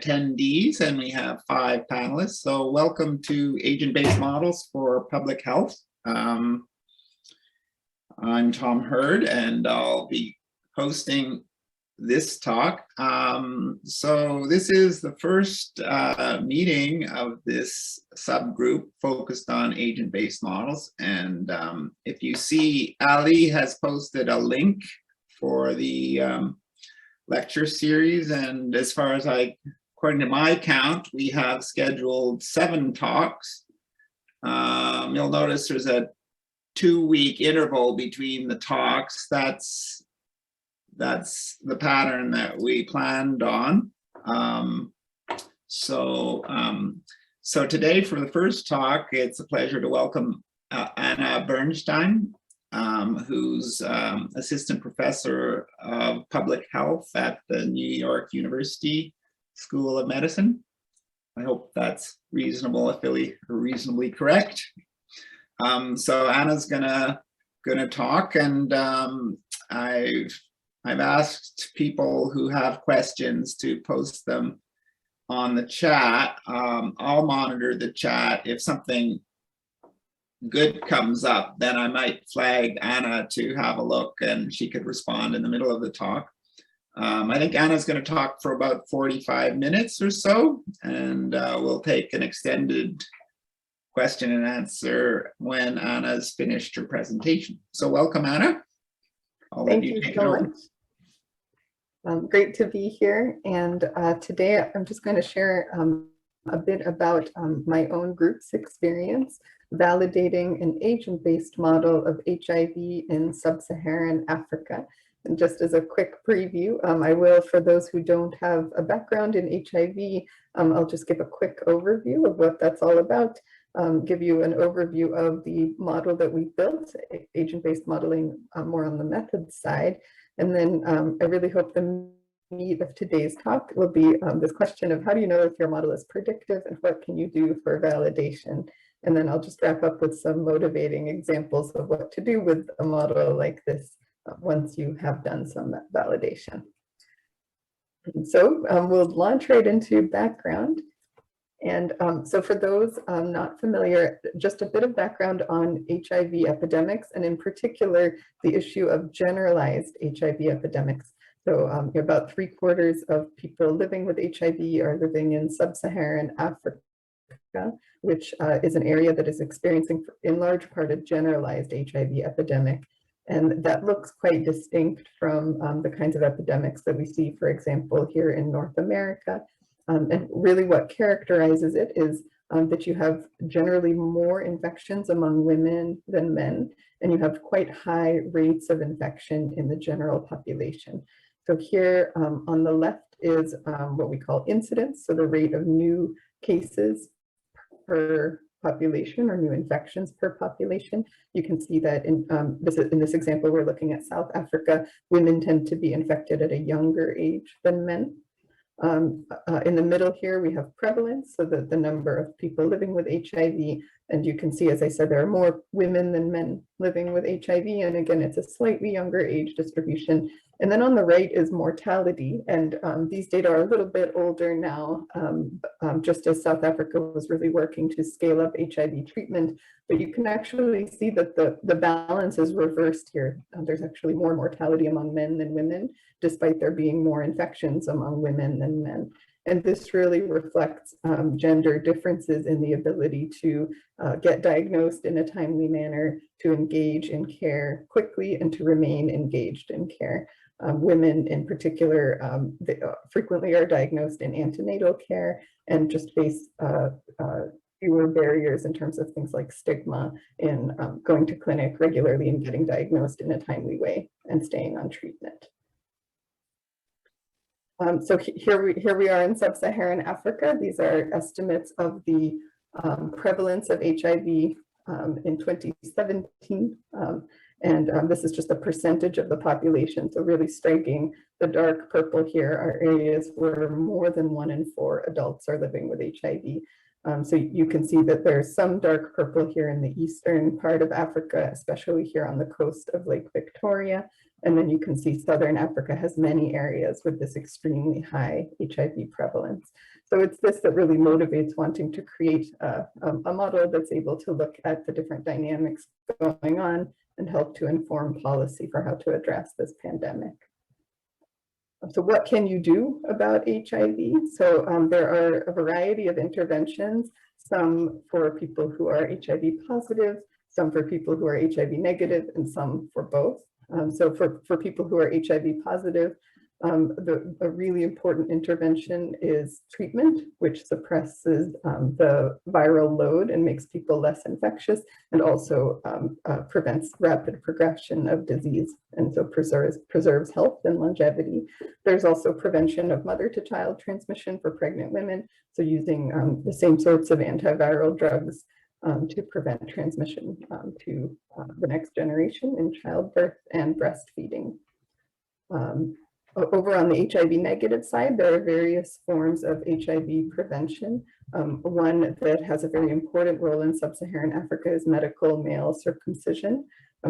attendees, and we have 5 panelists. So welcome to Agent-Based Models for Public Health. I'm Tom Hurd, and I'll be hosting this talk. So this is the first meeting of this subgroup focused on agent-based models. And if you see, Ali has posted a link for the lecture series, and as far as according to my count, we have scheduled 7 talks. You'll notice there's a 2-week interval between the talks. That's the pattern that we planned on. So today for the first talk, it's a pleasure to welcome Anna Bernstein, who's assistant professor of public health at the New York University School of Medicine. I hope that's reasonably correct. So Anna's gonna talk, and I've asked people who have questions to post them on the chat. I'll monitor the chat. If something good comes up, then I might flag Anna to have a look, and she could respond in the middle of the talk. I think Anna's going to talk for about 45 minutes or so, and we'll take an extended question and answer when Anna's finished her presentation. So welcome, Anna. Thank you so much. Great to be here. And today I'm just going to share a bit about my own group's experience validating an agent-based model of HIV in sub-Saharan Africa. And just as a quick preview, I will, for those who don't have a background in HIV, I'll just give a quick overview of what that's all about, give you an overview of the model that we built, agent-based modeling more on the methods side. And then I really hope the meat of today's talk will be this question of how do you know if your model is predictive and what can you do for validation? And then I'll just wrap up with some motivating examples of what to do with a model like this once you have done some validation. And so we'll launch right into background. And so for those not familiar, just a bit of background on HIV epidemics, and in particular, the issue of generalized HIV epidemics. So about 3/4 of people living with HIV are living in sub-Saharan Africa, which is an area that is experiencing in large part a generalized HIV epidemic. And that looks quite distinct from the kinds of epidemics that we see, for example, here in North America. And really what characterizes it is that you have generally more infections among women than men, and you have quite high rates of infection in the general population. So here on the left is what we call incidence, so the rate of new cases per population or new infections per population. You can see that in this example, we're looking at South Africa. Women tend to be infected at a younger age than men. In the middle here, we have prevalence, so the number of people living with HIV. And you can see, as I said, there are more women than men living with HIV. And again, it's a slightly younger age distribution. And then on the right is mortality. And these data are a little bit older now, just as South Africa was really working to scale up HIV treatment. But you can actually see that the balance is reversed here. There's actually more mortality among men than women, despite there being more infections among women than men. And this really reflects gender differences in the ability to get diagnosed in a timely manner, to engage in care quickly, and to remain engaged in care. Women in particular they frequently are diagnosed in antenatal care and just face fewer barriers in terms of things like stigma in going to clinic regularly and getting diagnosed in a timely way and staying on treatment. So here we are in sub-Saharan Africa. These are estimates of the prevalence of HIV in 2017. And this is just a percentage of the population. So really striking, the dark purple here are areas where more than 1 in 4 adults are living with HIV. So you can see that there's some dark purple here in the eastern part of Africa, especially here on the coast of Lake Victoria. And then you can see Southern Africa has many areas with this extremely high HIV prevalence. So it's this that really motivates wanting to create a model that's able to look at the different dynamics going on and help to inform policy for how to address this pandemic. So what can you do about HIV? So there are a variety of interventions, some for people who are HIV positive, some for people who are HIV negative, and some for both. So for people who are HIV positive, a really important intervention is treatment, which suppresses the viral load and makes people less infectious, and also prevents rapid progression of disease, and so preserves health and longevity. There's also prevention of mother-to-child transmission for pregnant women, so using the same sorts of antiviral drugs to prevent transmission to the next generation in childbirth and breastfeeding. Over on the HIV negative side, there are various forms of HIV prevention. One that has a very important role in sub-Saharan Africa is medical male circumcision.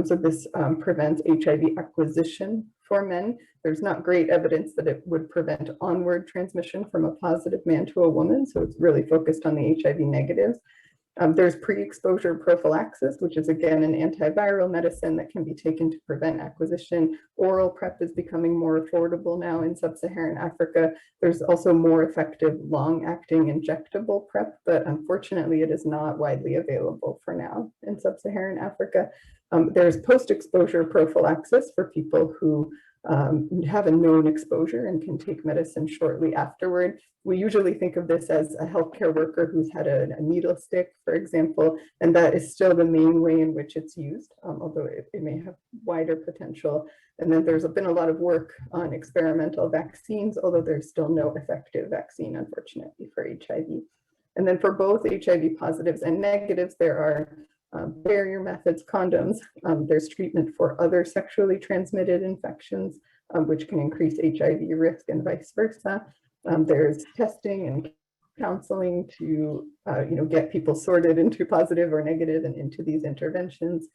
So this prevents HIV acquisition for men. There's not great evidence that it would prevent onward transmission from a positive man to a woman, so it's really focused on the HIV negatives. There's pre-exposure prophylaxis, which is again an antiviral medicine that can be taken to prevent acquisition. Oral PrEP is becoming more affordable now in sub-Saharan Africa. There's also more effective long-acting injectable PrEP, but unfortunately it is not widely available for now in sub-Saharan Africa. There's post-exposure prophylaxis for people who have a known exposure and can take medicine shortly afterward. We usually think of this as a healthcare worker who's had a needle stick, for example, and that is still the main way in which it's used, although it may have wider potential. And then there's been a lot of work on experimental vaccines, although there's still no effective vaccine, unfortunately, for HIV. And then for both HIV positives and negatives, there are barrier methods, condoms. There's treatment for other sexually transmitted infections, which can increase HIV risk and vice versa. There's testing and counseling to get people sorted into positive or negative and into these interventions.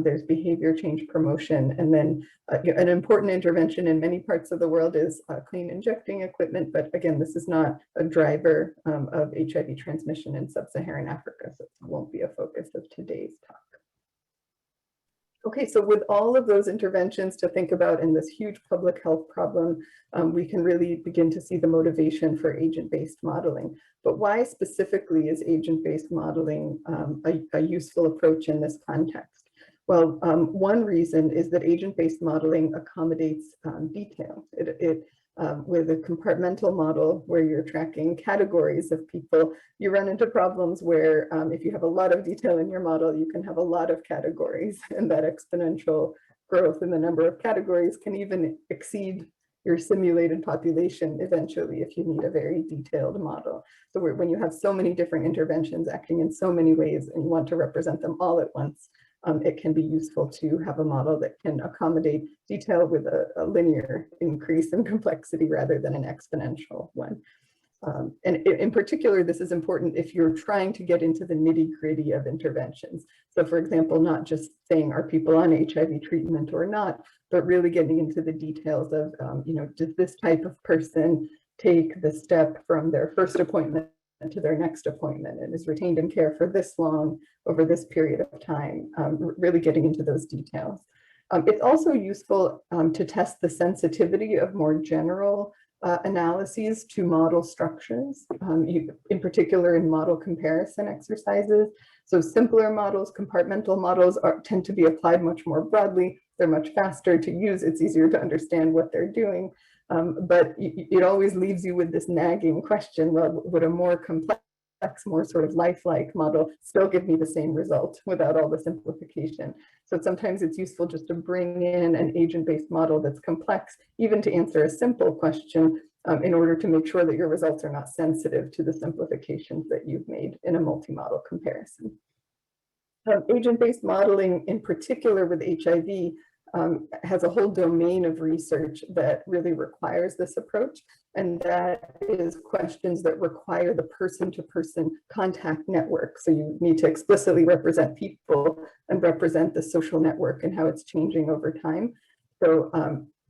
There's behavior change promotion. And then an important intervention in many parts of the world is clean injecting equipment. But again, this is not a driver of HIV transmission in sub-Saharan Africa, so it won't be a focus of today's talk. Okay, so with all of those interventions to think about in this huge public health problem, we can really begin to see the motivation for agent-based modeling. But why specifically is agent-based modeling a useful approach in this context? Well, one reason is that agent-based modeling accommodates detail. With a compartmental model where you're tracking categories of people, you run into problems where if you have a lot of detail in your model, you can have a lot of categories, and that exponential growth in the number of categories can even exceed your simulated population eventually if you need a very detailed model. So when you have so many different interventions acting in so many ways and you want to represent them all at once, it can be useful to have a model that can accommodate detail with a linear increase in complexity rather than an exponential one. And in particular, this is important if you're trying to get into the nitty-gritty of interventions. So for example, not just saying, are people on HIV treatment or not, but really getting into the details of, does this type of person take the step from their first appointment to their next appointment and is retained in care for this long over this period of time, really getting into those details. It's also useful to test the sensitivity of more general analyses to model structures, in particular in model comparison exercises. So simpler models, compartmental models tend to be applied much more broadly. They're much faster to use. It's easier to understand what they're doing. But it always leaves you with this nagging question, well, would a more complex, more sort of lifelike model still give me the same result without all the simplification? So sometimes it's useful just to bring in an agent-based model that's complex, even to answer a simple question, in order to make sure that your results are not sensitive to the simplifications that you've made in a multi-model comparison. Agent-based modeling, in particular with HIV, has a whole domain of research that really requires this approach, and that is questions that require the person-to-person contact network. So you need to explicitly represent people and represent the social network and how it's changing over time. So,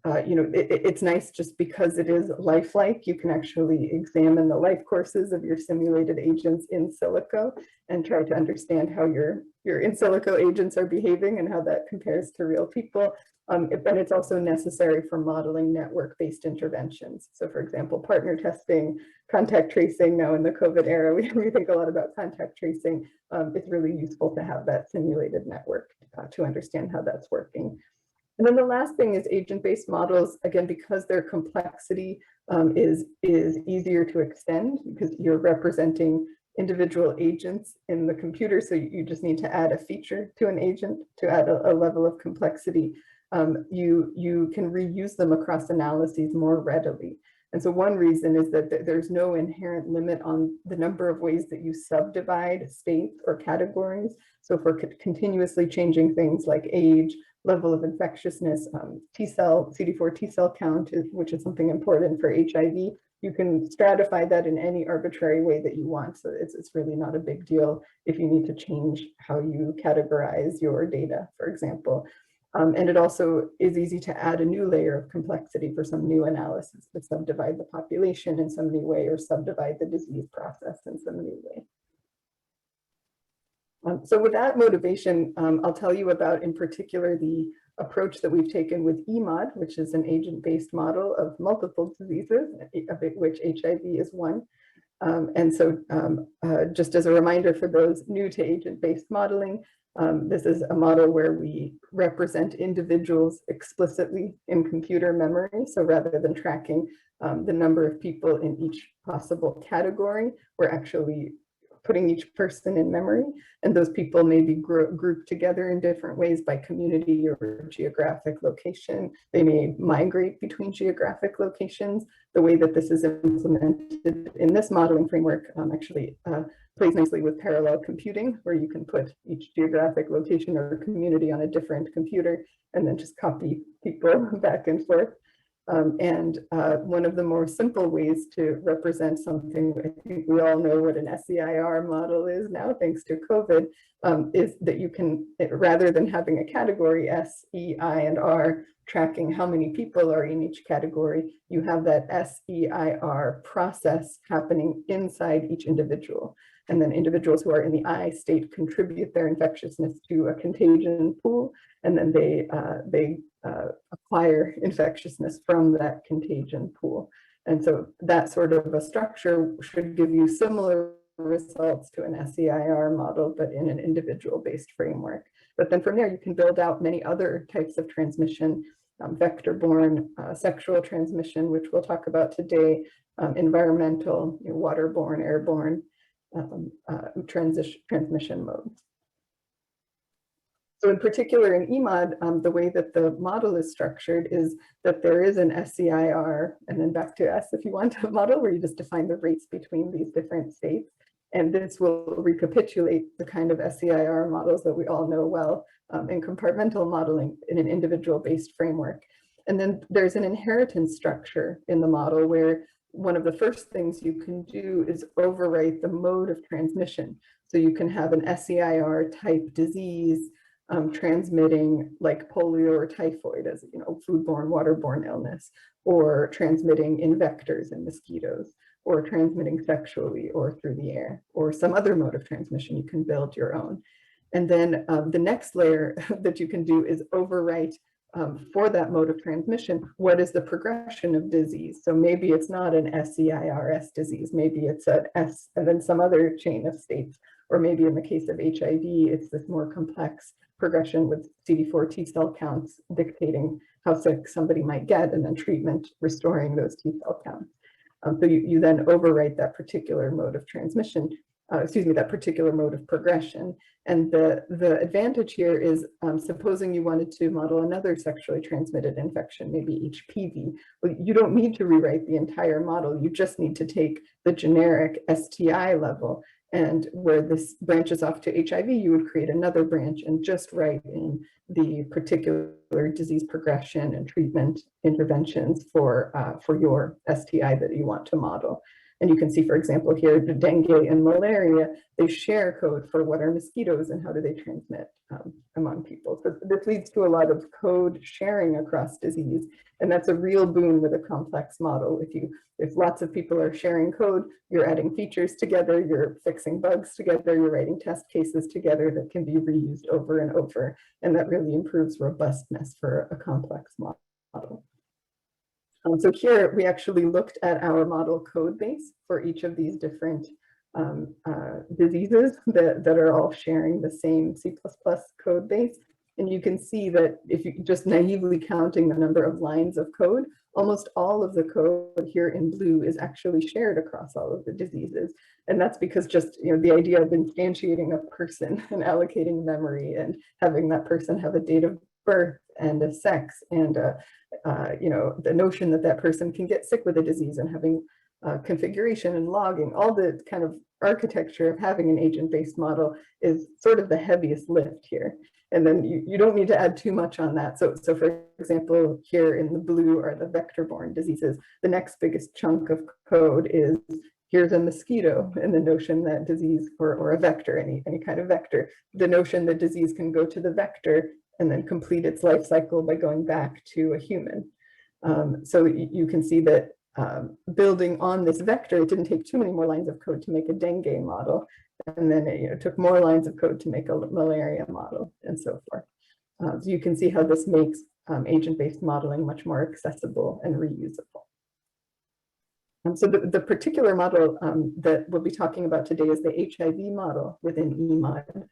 it's nice just because it is lifelike. You can actually examine the life courses of your simulated agents in silico and try to understand how your in silico agents are behaving and how that compares to real people. But it's also necessary for modeling network-based interventions. So for example, partner testing, contact tracing. Now in the COVID era, we think a lot about contact tracing. It's really useful to have that simulated network to understand how that's working. And then the last thing is agent-based models, again, because their complexity is easier to extend because you're representing individual agents in the computer. So you just need to add a feature to an agent to add a level of complexity. You can reuse them across analyses more readily. And so one reason is that there's no inherent limit on the number of ways that you subdivide states or categories. So for continuously changing things like age, level of infectiousness, CD4 T cell count, which is something important for HIV, you can stratify that in any arbitrary way that you want. So it's really not a big deal if you need to change how you categorize your data, for example. And it also is easy to add a new layer of complexity for some new analysis to subdivide the population in some new way or subdivide the disease process in some new way. So with that motivation, I'll tell you about in particular the approach that we've taken with EMOD, which is an agent-based model of multiple diseases, of which HIV is one. And so just as a reminder for those new to agent-based modeling, this is a model where we represent individuals explicitly in computer memory. So rather than tracking the number of people in each possible category, we're actually putting each person in memory, and those people may be grouped together in different ways by community or geographic location. They may migrate between geographic locations. The way that this is implemented in this modeling framework actually plays nicely with parallel computing, where you can put each geographic location or community on a different computer and then just copy people back and forth. One of the more simple ways to represent something, I think we all know what an SEIR model is now, thanks to COVID, is that you can, rather than having a category S, E, I, and R, tracking how many people are in each category, you have that SEIR process happening inside each individual. And then individuals who are in the I state contribute their infectiousness to a contagion pool, and then they acquire infectiousness from that contagion pool. And so that sort of a structure should give you similar results to an SEIR model, but in an individual-based framework. But then from there, you can build out many other types of transmission, vector-borne, sexual transmission, which we'll talk about today, environmental, waterborne, airborne transmission modes. So in particular in EMOD, the way that the model is structured is that there is an SEIR, and then back to S if you want a model where you just define the rates between these different states. And this will recapitulate the kind of SEIR models that we all know well in compartmental modeling in an individual-based framework. And then there's an inheritance structure in the model where one of the first things you can do is overwrite the mode of transmission. So you can have an SEIR type disease transmitting like polio or typhoid as foodborne, waterborne illness, or transmitting in vectors and mosquitoes, or transmitting sexually or through the air, or some other mode of transmission. You can build your own. And then the next layer that you can do is overwrite for that mode of transmission, what is the progression of disease? So maybe it's not an SEIRS disease, maybe it's an S and then some other chain of states, or maybe in the case of HIV, it's this more complex progression with CD4 T cell counts dictating how sick somebody might get, and then treatment restoring those T cell counts. So you then overwrite that particular mode of transmission, that particular mode of progression. And the advantage here is supposing you wanted to model another sexually transmitted infection, maybe HPV. Well, you don't need to rewrite the entire model. You just need to take the generic STI level, and where this branches off to HIV, you would create another branch and just write in the particular disease progression and treatment interventions for your STI that you want to model. And you can see, for example, here, the dengue and malaria, they share code for what are mosquitoes and how do they transmit among people. So this leads to a lot of code sharing across disease. And that's a real boon with a complex model. If lots of people are sharing code, you're adding features together, you're fixing bugs together, you're writing test cases together that can be reused over and over. And that really improves robustness for a complex model. So here we actually looked at our model code base for each of these different diseases that are all sharing the same C++ code base. And you can see that if you just naively counting the number of lines of code, almost all of the code here in blue is actually shared across all of the diseases. And that's because just, the idea of instantiating a person and allocating memory and having that person have a date of birth and a sex and the notion that that person can get sick with a disease and having configuration and logging, all the kind of architecture of having an agent-based model is sort of the heaviest lift here. And then you don't need to add too much on that. So for example, here in the blue are the vector-borne diseases. The next biggest chunk of code is here's a mosquito, and the notion that disease, or a vector, any kind of vector, the notion that disease can go to the vector and then complete its life cycle by going back to a human. So you can see that building on this vector, it didn't take too many more lines of code to make a dengue model. And then it took more lines of code to make a malaria model and so forth. So you can see how this makes agent-based modeling much more accessible and reusable. So the particular model that we'll be talking about today is the HIV model within EMOD.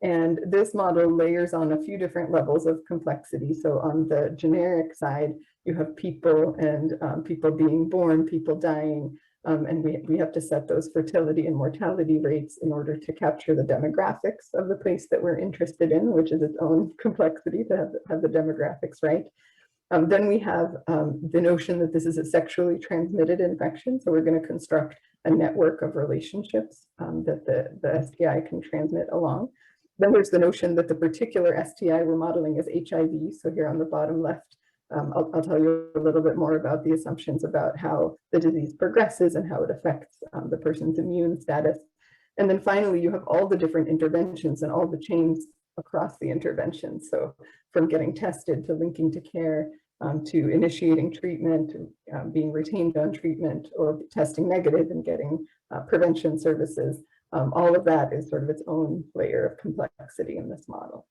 And this model layers on a few different levels of complexity. So on the generic side, you have people and people being born, people dying, and we have to set those fertility and mortality rates in order to capture the demographics of the place that we're interested in, which is its own complexity to have the demographics right. Then we have the notion that this is a sexually transmitted infection. So we're going to construct a network of relationships that the STI can transmit along. Then there's the notion that the particular STI we're modeling is HIV. So here on the bottom left, I'll tell you a little bit more about the assumptions about how the disease progresses and how it affects the person's immune status. And then finally, you have all the different interventions and all the chains across the interventions. So from getting tested to linking to care, to initiating treatment, being retained on treatment, or testing negative and getting prevention services. All of that is sort of its own layer of complexity in this model.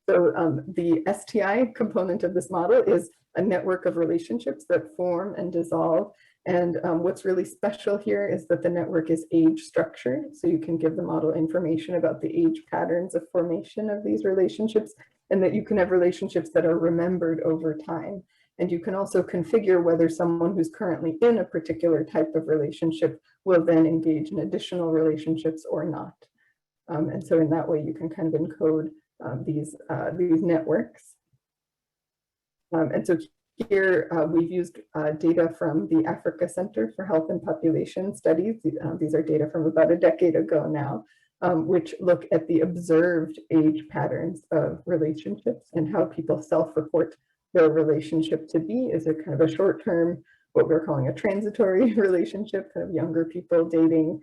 So the STI component of this model is a network of relationships that form and dissolve. And what's really special here is that the network is age structured. So you can give the model information about the age patterns of formation of these relationships, and that you can have relationships that are remembered over time. And you can also configure whether someone who's currently in a particular type of relationship will then engage in additional relationships or not. And so in that way, you can kind of encode these networks. And so here we've used data from the Africa Center for Health and Population Studies. These are data from about a decade ago now, which look at the observed age patterns of relationships and how people self-report their relationship to be. Is it kind of a short-term, what we're calling a transitory relationship, kind of younger people dating?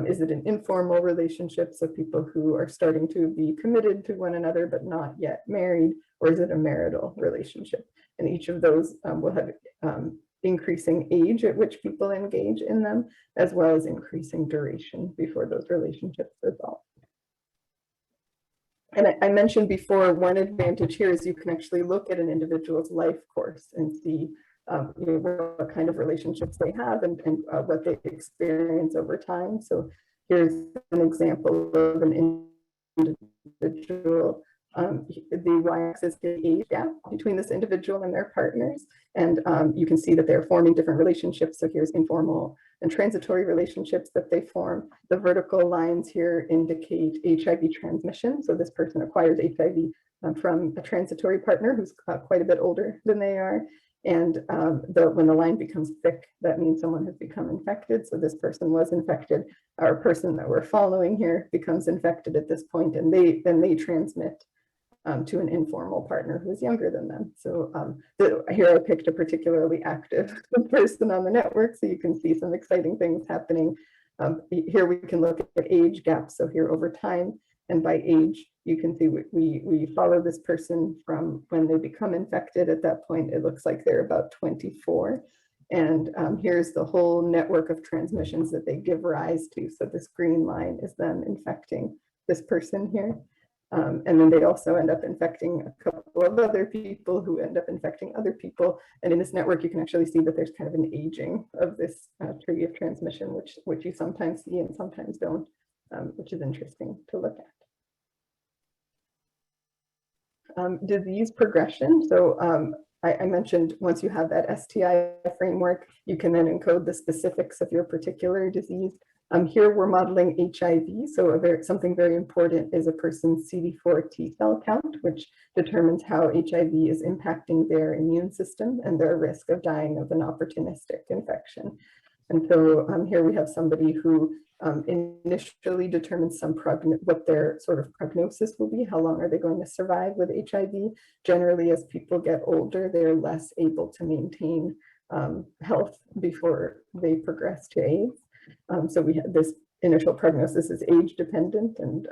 Is it an informal relationship, so people who are starting to be committed to one another but not yet married? Or is it a marital relationship? And each of those will have increasing age at which people engage in them, as well as increasing duration before those relationships resolve. And I mentioned before, one advantage here is you can actually look at an individual's life course and see what kind of relationships they have and what they experience over time. So here's an example of an individual. The y-axis is the age gap between this individual and their partners. And you can see that they're forming different relationships. So here's informal and transitory relationships that they form. The vertical lines here indicate HIV transmission. So this person acquires HIV from a transitory partner who's quite a bit older than they are. And when the line becomes thick, that means someone has become infected. So this person was infected. Our person that we're following here becomes infected at this point, and then they transmit to an informal partner who's younger than them. So here I picked a particularly active person on the network, so you can see some exciting things happening. Here we can look at age gaps. So here over time and by age, you can see we follow this person from when they become infected. At that point, it looks like they're about 24. And here's the whole network of transmissions that they give rise to. So this green line is them infecting this person here. And then they also end up infecting a couple of other people who end up infecting other people. And in this network, you can actually see that there's kind of an aging of this tree of transmission, which you sometimes see and sometimes don't, which is interesting to look at. Disease progression. So I mentioned once you have that STI framework, you can then encode the specifics of your particular disease. Here we're modeling HIV, so something very important is a person's CD4 T cell count, which determines how HIV is impacting their immune system and their risk of dying of an opportunistic infection. And so here we have somebody who initially determines what their sort of prognosis will be, how long are they going to survive with HIV. Generally, as people get older, they're less able to maintain health before they progress to AIDS. So we have this initial prognosis is age dependent, and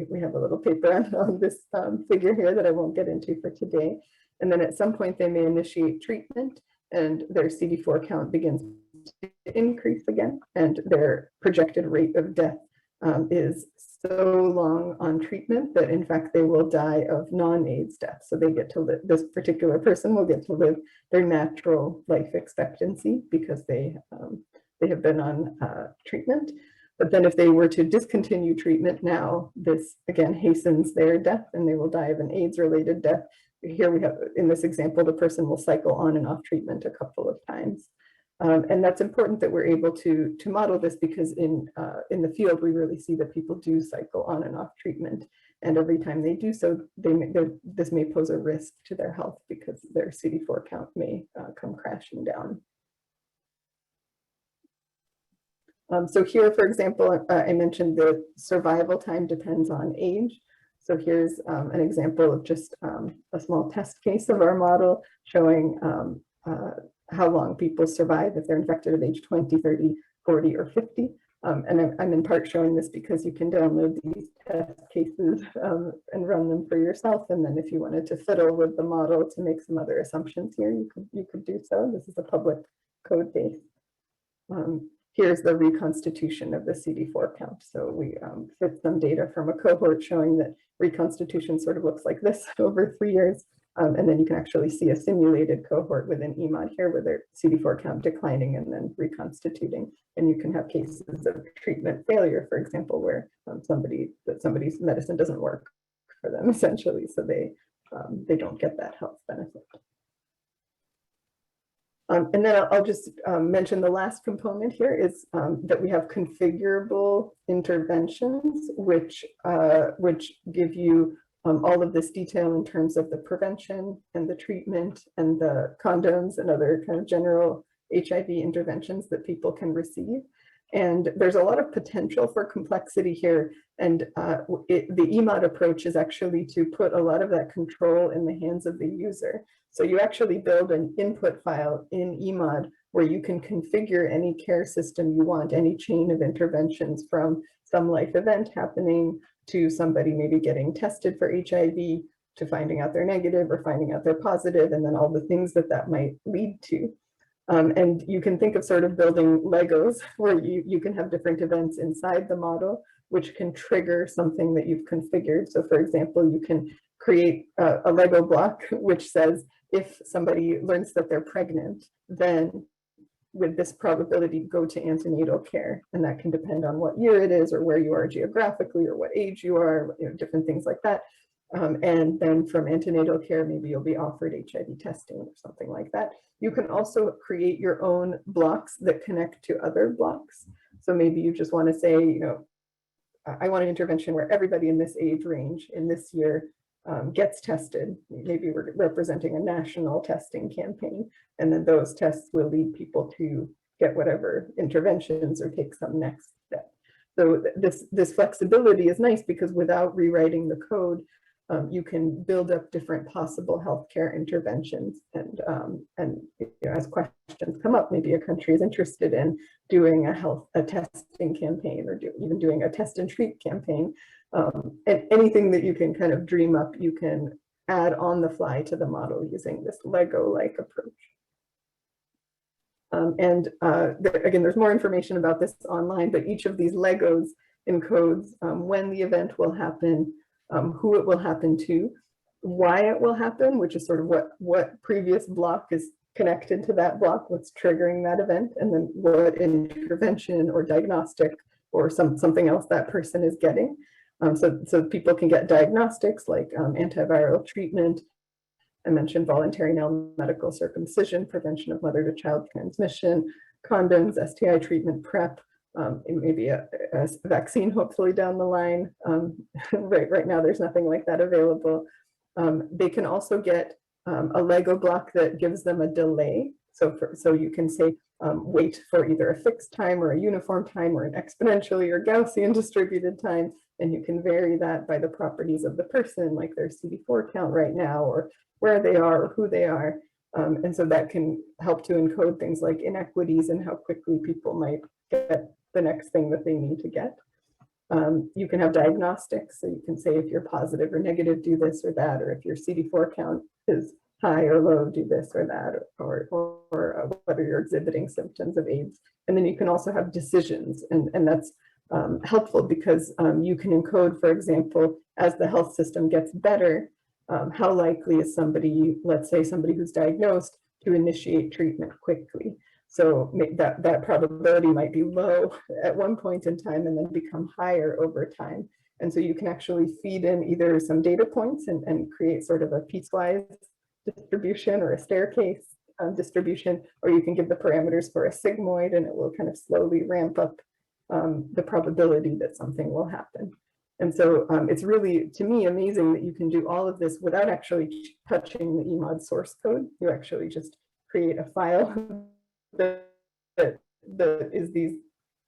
we have a little paper on this figure here that I won't get into for today. And then at some point they may initiate treatment and their CD4 count begins to increase again, and their projected rate of death is so long on treatment that in fact they will die of non-AIDS death. So they get to live, this particular person will get to live their natural life expectancy because they have been on treatment. But then if they were to discontinue treatment now, this again hastens their death and they will die of an AIDS-related death. Here we have, in this example, the person will cycle on and off treatment a couple of times. And that's important that we're able to model this because in the field, we really see that people do cycle on and off treatment. And every time they do so, this may pose a risk to their health because their CD4 count may come crashing down. So here, for example, I mentioned the survival time depends on age. So here's an example of just a small test case of our model showing how long people survive if they're infected at age 20, 30, 40, or 50. And I'm in part showing this because you can download these test cases and run them for yourself. And then if you wanted to fiddle with the model to make some other assumptions here, you could do so. This is a public code base. Here's the reconstitution of the CD4 count. So we fit some data from a cohort showing that reconstitution sort of looks like this over 3 years. And then you can actually see a simulated cohort within EMOD here with their CD4 count declining and then reconstituting. And you can have cases of treatment failure, for example, where somebody's medicine doesn't work for them essentially, so they don't get that health benefit. And then I'll just mention the last component here is that we have configurable interventions, which give you all of this detail in terms of the prevention and the treatment and the condoms and other kind of general HIV interventions that people can receive. And there's a lot of potential for complexity here. And the EMOD approach is actually to put a lot of that control in the hands of the user. So you actually build an input file in EMOD where you can configure any care system you want, any chain of interventions from some life event happening to somebody maybe getting tested for HIV, to finding out they're negative or finding out they're positive, and then all the things that might lead to. And you can think of sort of building Legos where you can have different events inside the model, which can trigger something that you've configured. So for example, you can create a Lego block, which says, if somebody learns that they're pregnant, then with this probability, go to antenatal care. And that can depend on what year it is or where you are geographically or what age you are, different things like that. And then from antenatal care, maybe you'll be offered HIV testing or something like that. You can also create your own blocks that connect to other blocks. So maybe you just want to say, I want an intervention where everybody in this age range in this year gets tested. Maybe we're representing a national testing campaign, and then those tests will lead people to get whatever interventions or take some next step. So this flexibility is nice because without rewriting the code, you can build up different possible healthcare interventions. And you know, as questions come up, maybe a country is interested in doing a testing campaign, or even doing a test and treat campaign. And anything that you can kind of dream up, you can add on the fly to the model using this Lego-like approach. Again, there's more information about this online, but each of these Legos encodes when the event will happen, who it will happen to, why it will happen, which is sort of what previous block is connected to that block, what's triggering that event, and then what intervention or diagnostic or something else that person is getting. So people can get diagnostics like antiviral treatment. I mentioned voluntary medical circumcision, prevention of mother-to-child transmission, condoms, STI treatment prep, maybe a vaccine hopefully down the line. Right now there's nothing like that available. They can also get a Lego block that gives them a delay. So you can say wait for either a fixed time or a uniform time or an exponentially or Gaussian distributed time, and you can vary that by the properties of the person, like their CD4 count right now, or where they are or who they are. And so that can help to encode things like inequities and how quickly people might get the next thing that they need to get. You can have diagnostics, so you can say if you're positive or negative, do this or that, or if your CD4 count is high or low, do this or that, or whether you're exhibiting symptoms of AIDS. And then you can also have decisions, and that's helpful because you can encode, for example, as the health system gets better, how likely is somebody, let's say somebody who's diagnosed, to initiate treatment quickly. So that probability might be low at one point in time and then become higher over time. And so you can actually feed in either some data points and create sort of a piecewise distribution or a staircase distribution, or you can give the parameters for a sigmoid and it will kind of slowly ramp up the probability that something will happen. And so it's really, to me, amazing that you can do all of this without actually touching the EMOD source code. You actually just create a file that is these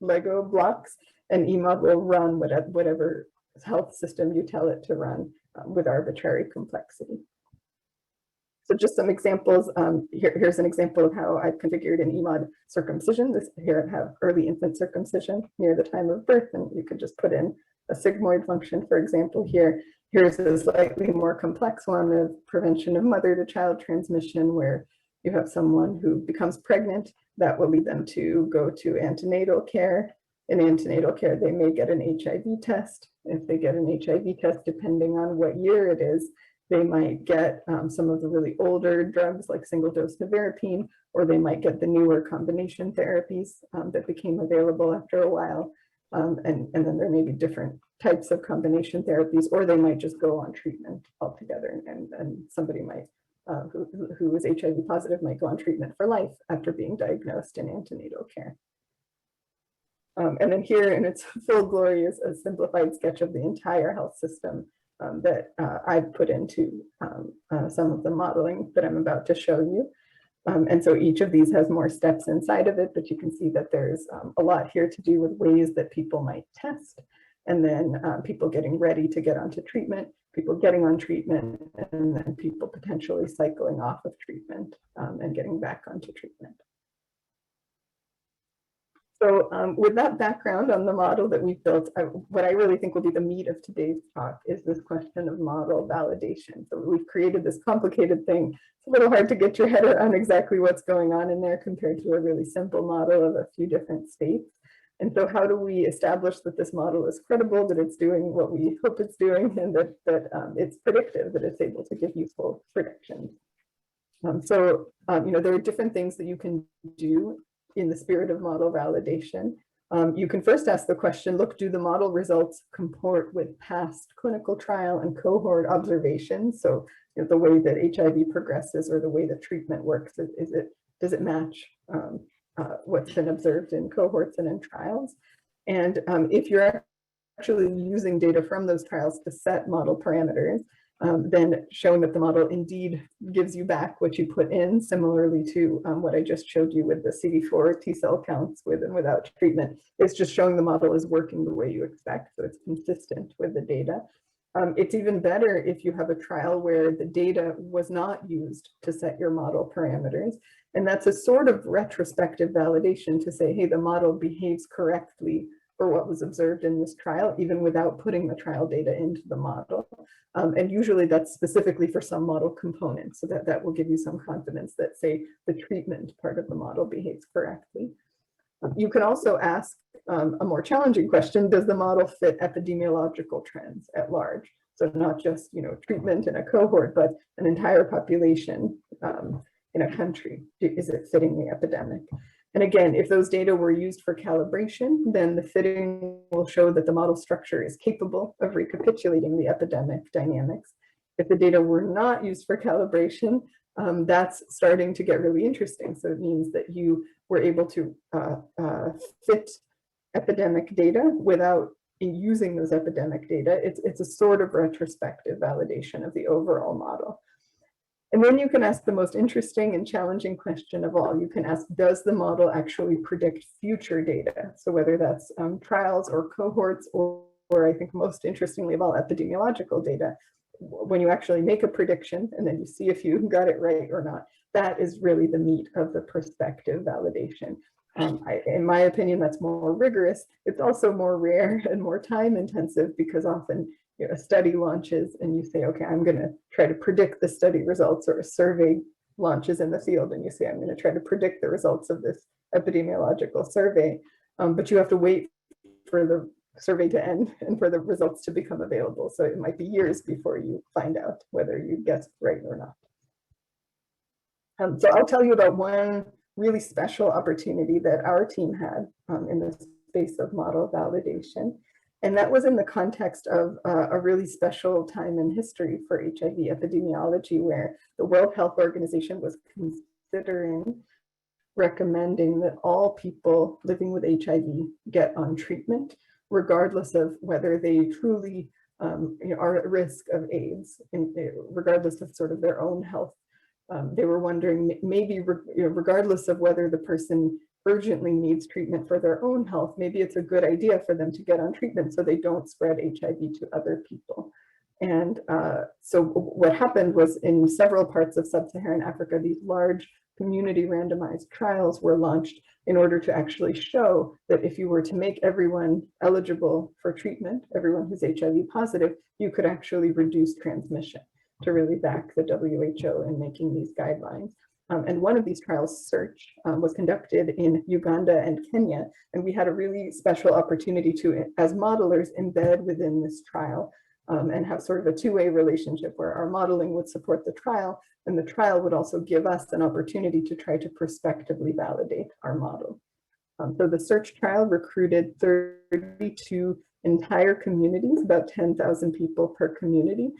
Lego blocks, and EMOD will run whatever health system you tell it to run with arbitrary complexity. So just some examples. Here's an example of how I've configured an EMOD circumcision. Here I have early infant circumcision near the time of birth, and you could just put in a sigmoid function, for example, here. Here's a slightly more complex one of prevention of mother-to-child transmission, where you have someone who becomes pregnant. That will lead them to go to antenatal care. In antenatal care, they may get an HIV test. If they get an HIV test, depending on what year it is, they might get some of the really older drugs like single-dose nevirapine, or they might get the newer combination therapies that became available after a while. And then there may be different types of combination therapies, or they might just go on treatment altogether. And somebody might, who is HIV positive, might go on treatment for life after being diagnosed in antenatal care. And then here in its full glory is a simplified sketch of the entire health system that I've put into some of the modeling that I'm about to show you. And so each of these has more steps inside of it, but you can see that there's a lot here to do with ways that people might test, and then people getting ready to get onto treatment, people getting on treatment, and then people potentially cycling off of treatment and getting back onto treatment. So with that background on the model that we've built, what I really think will be the meat of today's talk is this question of model validation. So we've created this complicated thing. It's a little hard to get your head around exactly what's going on in there compared to a really simple model of a few different states. And so how do we establish that this model is credible, that it's doing what we hope it's doing, and that it's predictive, that it's able to give useful predictions? You know, there are different things that you can do in the spirit of model validation. You can first ask the question, look, do the model results comport with past clinical trial and cohort observations? So you know, the way that HIV progresses or the way that treatment works, does it match what's been observed in cohorts and in trials? And if you're actually using data from those trials to set model parameters, then showing that the model indeed gives you back what you put in, similarly to what I just showed you with the CD4 T cell counts with and without treatment. It's just showing the model is working the way you expect, so it's consistent with the data. It's even better if you have a trial where the data was not used to set your model parameters. And that's a sort of retrospective validation to say, hey, the model behaves correctly for what was observed in this trial, even without putting the trial data into the model. And usually that's specifically for some model components, so that will give you some confidence that, say, the treatment part of the model behaves correctly. You can also ask a more challenging question: does the model fit epidemiological trends at large? So not just, you know, treatment in a cohort, but an entire population in a country. Is it fitting the epidemic? And again, if those data were used for calibration, then the fitting will show that the model structure is capable of recapitulating the epidemic dynamics. If the data were not used for calibration, that's starting to get really interesting. So it means that you were able to fit epidemic data without using those epidemic data. It's a sort of retrospective validation of the overall model. And then you can ask the most interesting and challenging question of all. You can ask, does the model actually predict future data? So whether that's trials or cohorts, or I think most interestingly of all, epidemiological data. When you actually make a prediction and then you see if you got it right or not, that is really the meat of the prospective validation. In my opinion, that's more rigorous. It's also more rare and more time intensive, because often, you know, a study launches and you say, okay, I'm going to try to predict the study results, or a survey launches in the field and you say, I'm going to try to predict the results of this epidemiological survey. But you have to wait for the survey to end and for the results to become available. So it might be years before you find out whether you guessed right or not. So I'll tell you about one really special opportunity that our team had in the space of model validation. And that was in the context of a really special time in history for HIV epidemiology, where the World Health Organization was considering recommending that all people living with HIV get on treatment, regardless of whether they truly are at risk of AIDS, regardless of sort of their own health. They were wondering, maybe regardless of whether the person urgently needs treatment for their own health, maybe it's a good idea for them to get on treatment so they don't spread HIV to other people. And so what happened was, in several parts of sub-Saharan Africa, these large community randomized trials were launched in order to actually show that if you were to make everyone eligible for treatment, everyone who's HIV positive, you could actually reduce transmission, to really back the WHO in making these guidelines. And one of these trials, SEARCH, was conducted in Uganda and Kenya. And we had a really special opportunity to, as modelers, embed within this trial and have sort of a two-way relationship where our modeling would support the trial, and the trial would also give us an opportunity to try to prospectively validate our model. So the SEARCH trial recruited 32 entire communities, about 10,000 people per community,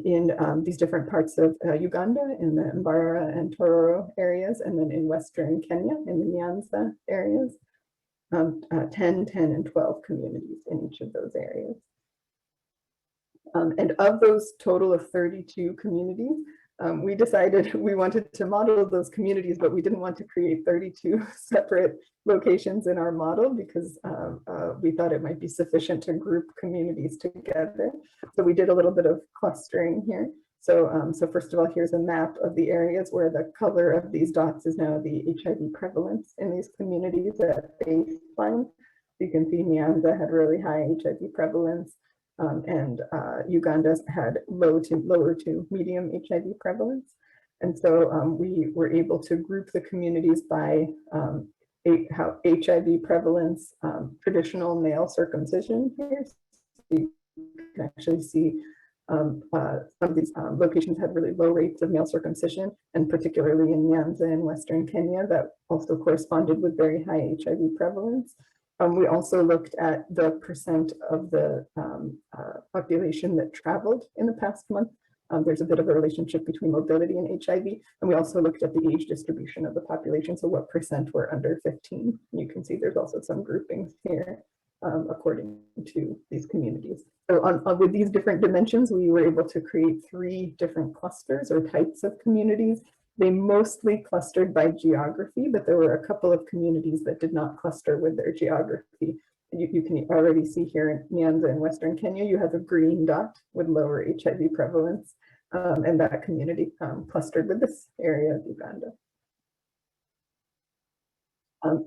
in these different parts of Uganda, in the Mbarara and Tororo areas, and then in Western Kenya, in the Nyanza areas, 10, 10, and 12 communities in each of those areas. And of those total of 32 communities, we decided we wanted to model those communities, but we didn't want to create 32 separate locations in our model, because we thought it might be sufficient to group communities together. So we did a little bit of clustering here. So, so first of all, here's a map of the areas where the color of these dots is now the HIV prevalence in these communities at baseline. You can see Nyanza had really high HIV prevalence. And Uganda had lower to medium HIV prevalence. And so we were able to group the communities by how HIV prevalence, traditional male circumcision here. So you can actually see some of these locations had really low rates of male circumcision, and particularly in Nyanza in Western Kenya, that also corresponded with very high HIV prevalence. We also looked at the percent of the population that traveled in the past month. There's a bit of a relationship between mobility and HIV. And we also looked at the age distribution of the population. So what percent were under 15? You can see there's also some groupings here according to these communities. So with these different dimensions, we were able to create 3 different clusters or types of communities. They mostly clustered by geography, but there were a couple of communities that did not cluster with their geography. you can already see here in Nyanza in Western Kenya, you have a green dot with lower HIV prevalence, and that community clustered with this area of Uganda.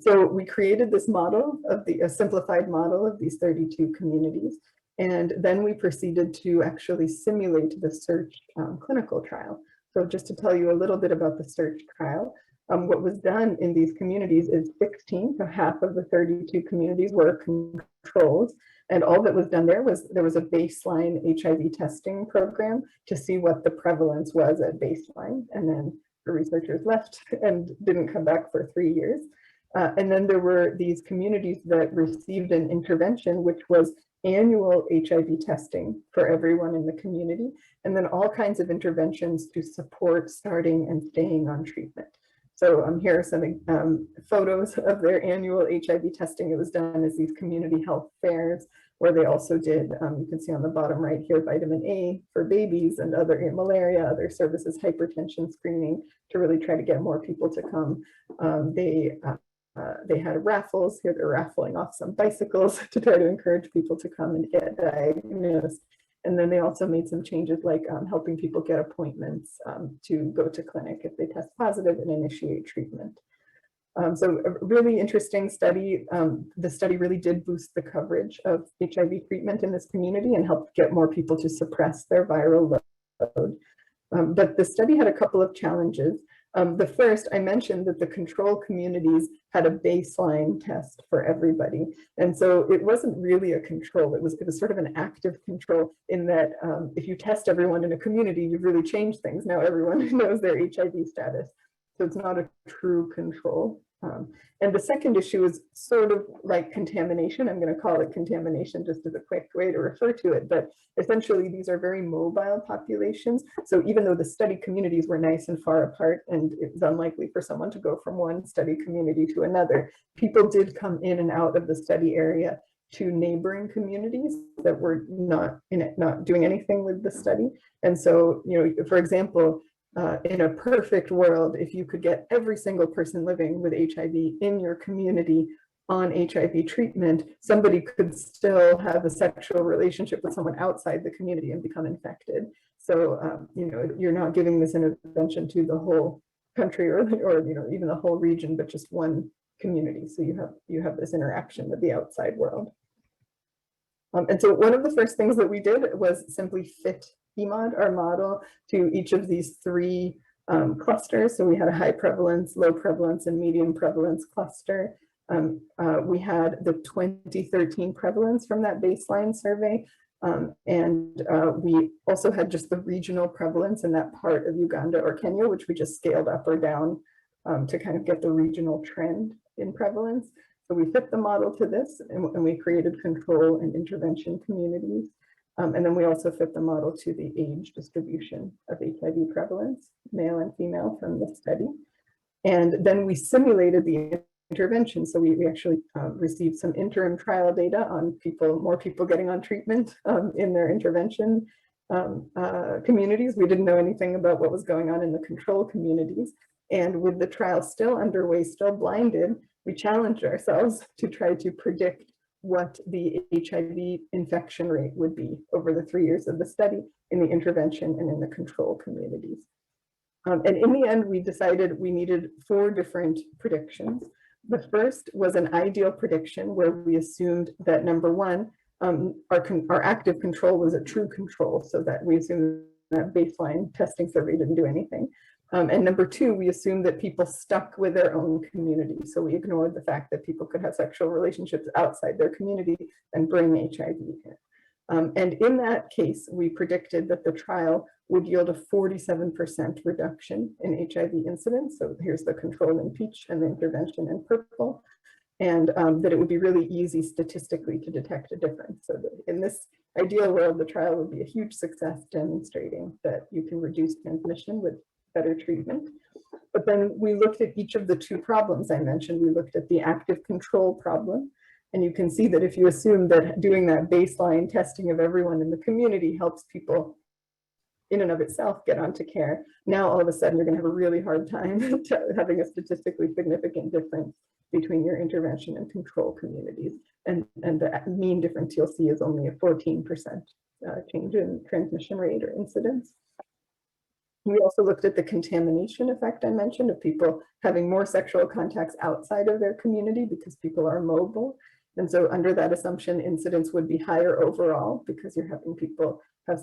So we created this model of a simplified model of these 32 communities, and then we proceeded to actually simulate the SEARCH clinical trial. So just to tell you a little bit about the SEARCH trial, what was done in these communities is 16, so half of the 32 communities were controls, and all that was done there was a baseline HIV testing program to see what the prevalence was at baseline, and then the researchers left and didn't come back for 3 years. And then there were these communities that received an intervention, which was annual HIV testing for everyone in the community, and then all kinds of interventions to support starting and staying on treatment. So here are some photos of their annual HIV testing. It was done as these community health fairs, where they also did, you can see on the bottom right here, vitamin A for babies and other malaria, other services, hypertension screening, to really try to get more people to come. They had raffles. Here they're raffling off some bicycles to try to encourage people to come and get diagnosed. And then they also made some changes like helping people get appointments to go to clinic if they test positive and initiate treatment. So a really interesting study. The study really did boost the coverage of HIV treatment in this community and helped get more people to suppress their viral load. But the study had a couple of challenges. The first, I mentioned that the control communities had a baseline test for everybody. And so it wasn't really a control. It was sort of an active control in that if you test everyone in a community, you've really changed things. Now everyone knows their HIV status. So it's not a true control. And the second issue is sort of like contamination. I'm going to call it contamination just as a quick way to refer to it. But essentially, these are very mobile populations. So even though the study communities were nice and far apart, and it was unlikely for someone to go from one study community to another, people did come in and out of the study area to neighboring communities that were not doing anything with the study. And so, for example, in a perfect world, if you could get every single person living with HIV in your community on HIV treatment, somebody could still have a sexual relationship with someone outside the community and become infected. So, you're not giving this intervention to the whole country or even the whole region, but just one community. So you have this interaction with the outside world. And so one of the first things that we did was simply fit HMOD, our model, to each of these three clusters. So we had a high prevalence, low prevalence, and medium prevalence cluster. We had the 2013 prevalence from that baseline survey. And we also had just the regional prevalence in that part of Uganda or Kenya, which we just scaled up or down to kind of get the regional trend in prevalence. So we fit the model to this, and we created control and intervention communities. And then we also fit the model to the age distribution of HIV prevalence, male and female, from the study. And then we simulated the intervention. So we actually received some interim trial data on more people getting on treatment in their intervention communities. We didn't know anything about what was going on in the control communities. And with the trial still underway, still blinded, we challenged ourselves to try to predict what the HIV infection rate would be over the 3 years of the study in the intervention and in the control communities. And in the end, we decided we needed 4 different predictions. The first was an ideal prediction where we assumed that, number one, our active control was a true control, so that we assumed that baseline testing survey didn't do anything. And number two, we assumed that people stuck with their own community. So we ignored the fact that people could have sexual relationships outside their community and bring HIV in. And in that case, we predicted that the trial would yield a 47% reduction in HIV incidence. So here's the control in peach and the intervention in purple. And that it would be really easy statistically to detect a difference. So that in this ideal world, the trial would be a huge success, demonstrating that you can reduce transmission with better treatment. But then we looked at each of the 2 problems I mentioned. We looked at the active control problem. And you can see that if you assume that doing that baseline testing of everyone in the community helps people in and of itself get onto care, now all of a sudden you're going to have a really hard time having a statistically significant difference between your intervention and control communities. And the mean difference you'll see is only a 14% change in transmission rate or incidence. We also looked at the contamination effect I mentioned of people having more sexual contacts outside of their community because people are mobile. And so under that assumption, incidence would be higher overall because you're having people have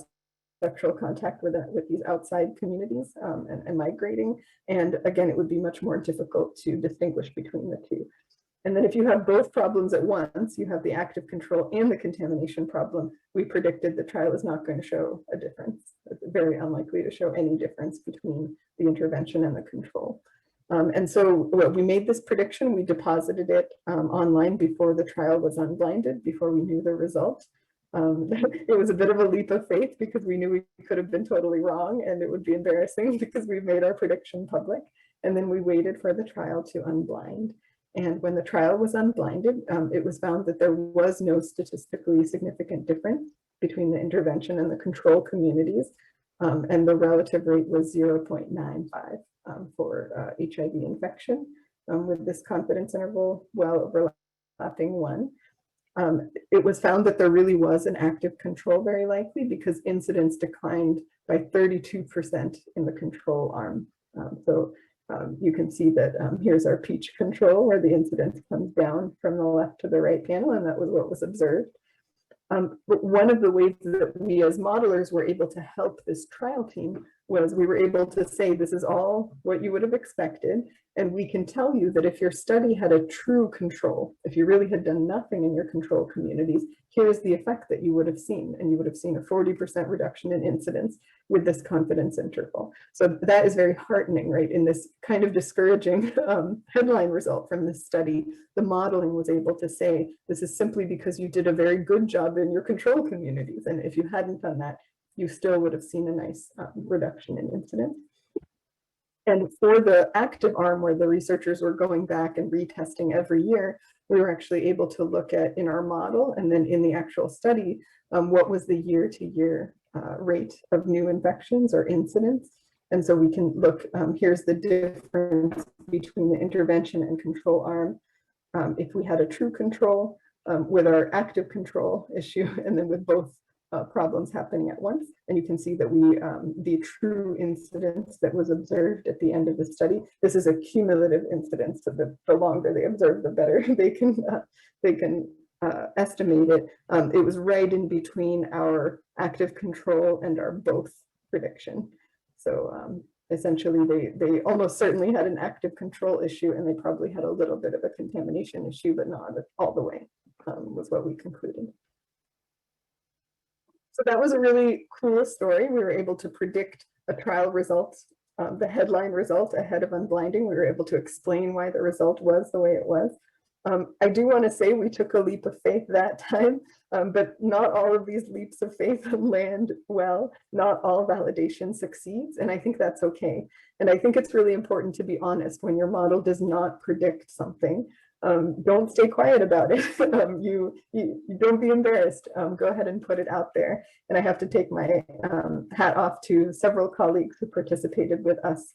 sexual contact with these outside communities and migrating. And again, it would be much more difficult to distinguish between the two. And then if you have both problems at once, you have the active control and the contamination problem, we predicted the trial is not going to show a difference. It's very unlikely to show any difference between the intervention and the control. And so we made this prediction, we deposited it online before the trial was unblinded, before we knew the result. It was a bit of a leap of faith because we knew we could have been totally wrong and it would be embarrassing because we made our prediction public. And then we waited for the trial to unblind. And when the trial was unblinded, it was found that there was no statistically significant difference between the intervention and the control communities. And the relative rate was 0.95 for HIV infection, with this confidence interval well overlapping 1. It was found that there really was an active control very likely because incidence declined by 32% in the control arm. You can see that here's our peach control where the incidence comes down from the left to the right panel, and that was what was observed. But one of the ways that we as modelers were able to help this trial team was we were able to say, this is all what you would have expected. And we can tell you that if your study had a true control, if you really had done nothing in your control communities, here's the effect that you would have seen. And you would have seen a 40% reduction in incidence with this confidence interval. So that is very heartening, right? In this kind of discouraging headline result from this study, the modeling was able to say, this is simply because you did a very good job in your control communities. And if you hadn't done that, you still would have seen a nice reduction in incidence. And for the active arm where the researchers were going back and retesting every year, we were actually able to look at in our model and then in the actual study, what was the year-to-year rate of new infections or incidence. And so we can look, here's the difference between the intervention and control arm. If we had a true control with our active control issue and then with both problems happening at once. And you can see that the true incidence that was observed at the end of the study, this is a cumulative incidence, so the longer they observe, the better they can estimate it. It was right in between our active control and our both prediction. So essentially they almost certainly had an active control issue and they probably had a little bit of a contamination issue, but not all the way, was what we concluded. So that was a really cool story. We were able to predict a trial result, the headline result ahead of unblinding. We were able to explain why the result was the way it was. I do want to say we took a leap of faith that time, but not all of these leaps of faith land well. Not all validation succeeds, and I think that's okay. And I think it's really important to be honest when your model does not predict something. Don't stay quiet about it. You don't be embarrassed. Go ahead and put it out there. And I have to take my hat off to several colleagues who participated with us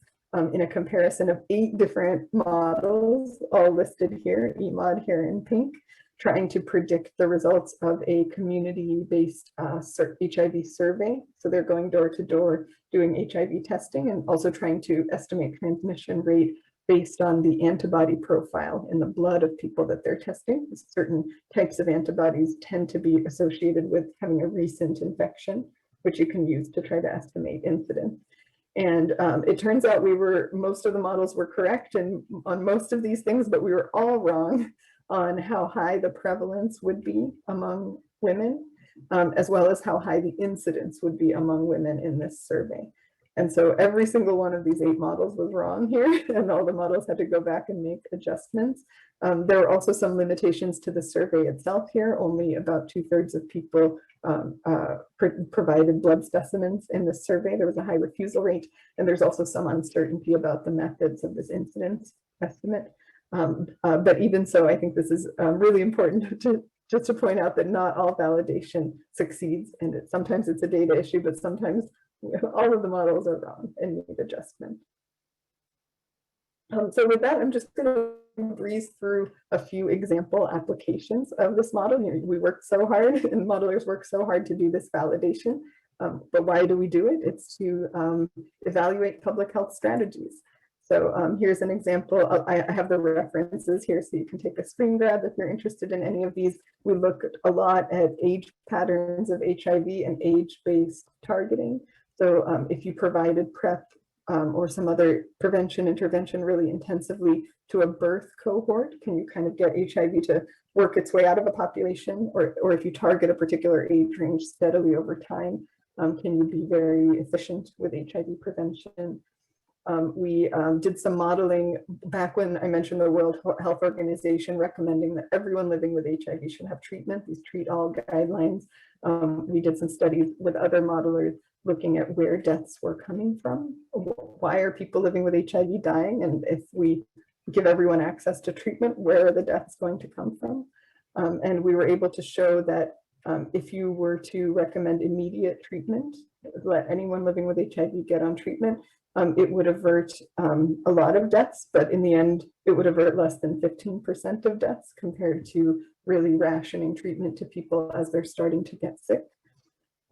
in a comparison of 8 different models, all listed here, EMOD here in pink, trying to predict the results of a community-based HIV survey. So they're going door to door doing HIV testing and also trying to estimate transmission rate based on the antibody profile in the blood of people that they're testing. Certain types of antibodies tend to be associated with having a recent infection, which you can use to try to estimate incidence. And it turns out most of the models were correct and on most of these things, but we were all wrong on how high the prevalence would be among women, as well as how high the incidence would be among women in this survey. And so every single one of these 8 models was wrong here, and all the models had to go back and make adjustments. There were also some limitations to the survey itself here. Only about 2/3 of people provided blood specimens in this survey. There was a high refusal rate, and there's also some uncertainty about the methods of this incidence estimate. But even so, I think this is really important just to point out that not all validation succeeds, and sometimes it's a data issue, but sometimes all of the models are wrong and need adjustment. So with that, I'm just going to breeze through a few example applications of this model. We worked so hard and modelers work so hard to do this validation. But why do we do it? It's to evaluate public health strategies. So here's an example. I have the references here so you can take a screen grab if you're interested in any of these. We look a lot at age patterns of HIV and age-based targeting. So if you provided PrEP or some other prevention intervention really intensively to a birth cohort, can you kind of get HIV to work its way out of a population? Or if you target a particular age range steadily over time, can you be very efficient with HIV prevention? We did some modeling back when I mentioned the World Health Organization recommending that everyone living with HIV should have treatment, these treat all guidelines. We did some studies with other modelers looking at where deaths were coming from. Why are people living with HIV dying? And if we give everyone access to treatment, where are the deaths going to come from? And we were able to show that if you were to recommend immediate treatment, let anyone living with HIV get on treatment, it would avert a lot of deaths, but in the end, it would avert less than 15% of deaths compared to really rationing treatment to people as they're starting to get sick.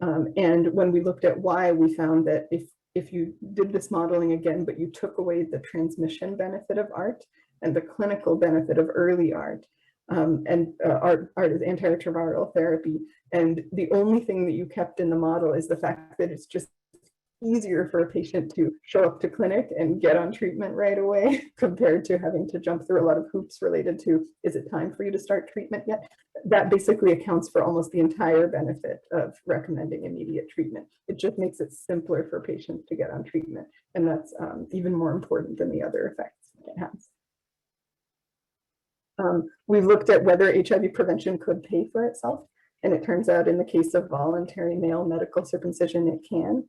And when we looked at why, we found that if you did this modeling again, but you took away the transmission benefit of ART and the clinical benefit of early ART, ART is antiretroviral therapy, and the only thing that you kept in the model is the fact that it's just easier for a patient to show up to clinic and get on treatment right away compared to having to jump through a lot of hoops related to, is it time for you to start treatment yet? That basically accounts for almost the entire benefit of recommending immediate treatment. It just makes it simpler for patients to get on treatment. And that's even more important than the other effects it has. We've looked at whether HIV prevention could pay for itself. And it turns out in the case of voluntary male medical circumcision, it can.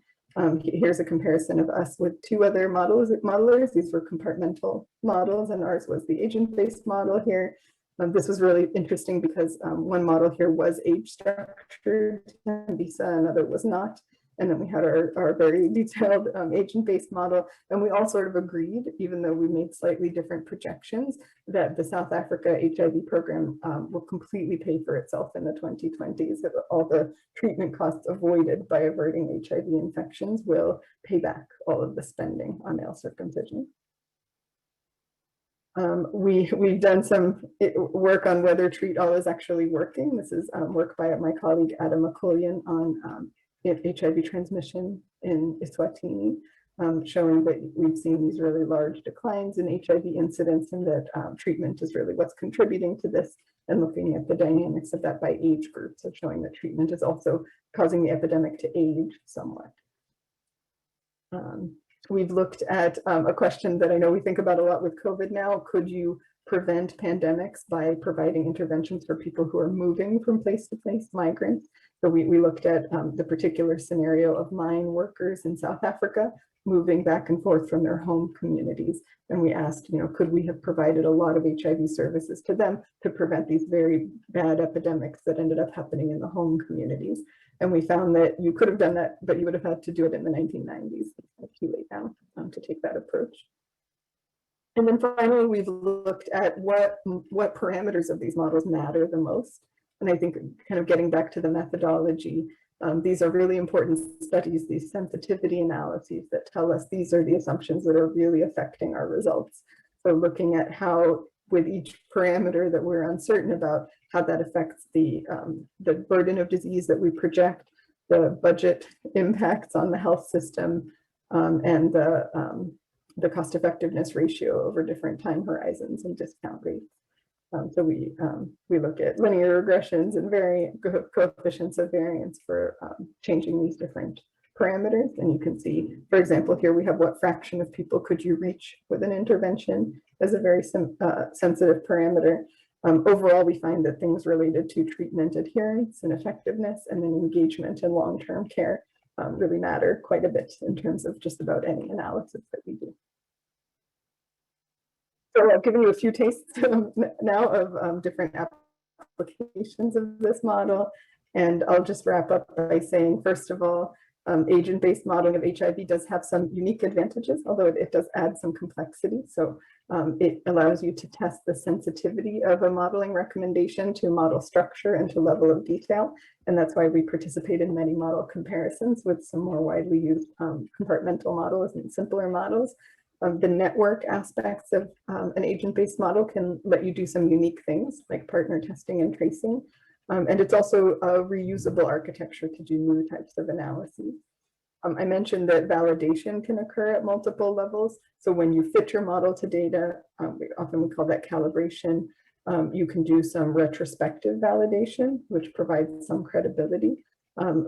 Here's a comparison of us with two other modelers. These were compartmental models, and ours was the agent-based model here. This was really interesting because one model here was age-structured, and another was not. And then we had our very detailed agent-based model, and we all sort of agreed, even though we made slightly different projections, that the South Africa HIV program will completely pay for itself in the 2020s. That all the treatment costs avoided by averting HIV infections will pay back all of the spending on male circumcision. We've done some work on whether treat all is actually working. This is work by my colleague Adam McCullion on HIV transmission in Eswatini, showing that we've seen these really large declines in HIV incidence, and that treatment is really what's contributing to this, and looking at the dynamics of that by age group, so showing that treatment is also causing the epidemic to age somewhat. We've looked at a question that I know we think about a lot with COVID now. Could you prevent pandemics by providing interventions for people who are moving from place to place, migrants? So we looked at the particular scenario of mine workers in South Africa moving back and forth from their home communities. And we asked, could we have provided a lot of HIV services to them to prevent these very bad epidemics that ended up happening in the home communities? And we found that you could have done that, but you would have had to do it in the 1990s. It's too late now to take that approach. And then finally, we've looked at what parameters of these models matter the most. And I think kind of getting back to the methodology, these are really important studies, these sensitivity analyses that tell us these are the assumptions that are really affecting our results. So looking at how, with each parameter that we're uncertain about, how that affects the burden of disease that we project, the budget impacts on the health system, and the cost effectiveness ratio over different time horizons and discount rates. So we look at linear regressions and coefficients of variance for changing these different parameters. And you can see, for example, here we have what fraction of people could you reach with an intervention as a very sensitive parameter. Overall, we find that things related to treatment adherence and effectiveness, and then engagement and long-term care really matter quite a bit in terms of just about any analysis that we do. So I've given you a few tastes now of different applications of this model, and I'll just wrap up by saying, first of all, agent-based modeling of HIV does have some unique advantages, although it does add some complexity. So It allows you to test the sensitivity of a modeling recommendation to model structure and to level of detail. And that's why we participate in many model comparisons with some more widely used compartmental models and simpler models. The network aspects of an agent-based model can let you do some unique things like partner testing and tracing. And it's also a reusable architecture to do new types of analyses. I mentioned that validation can occur at multiple levels. So when you fit your model to data, we call that calibration. You can do some retrospective validation, which provides some credibility.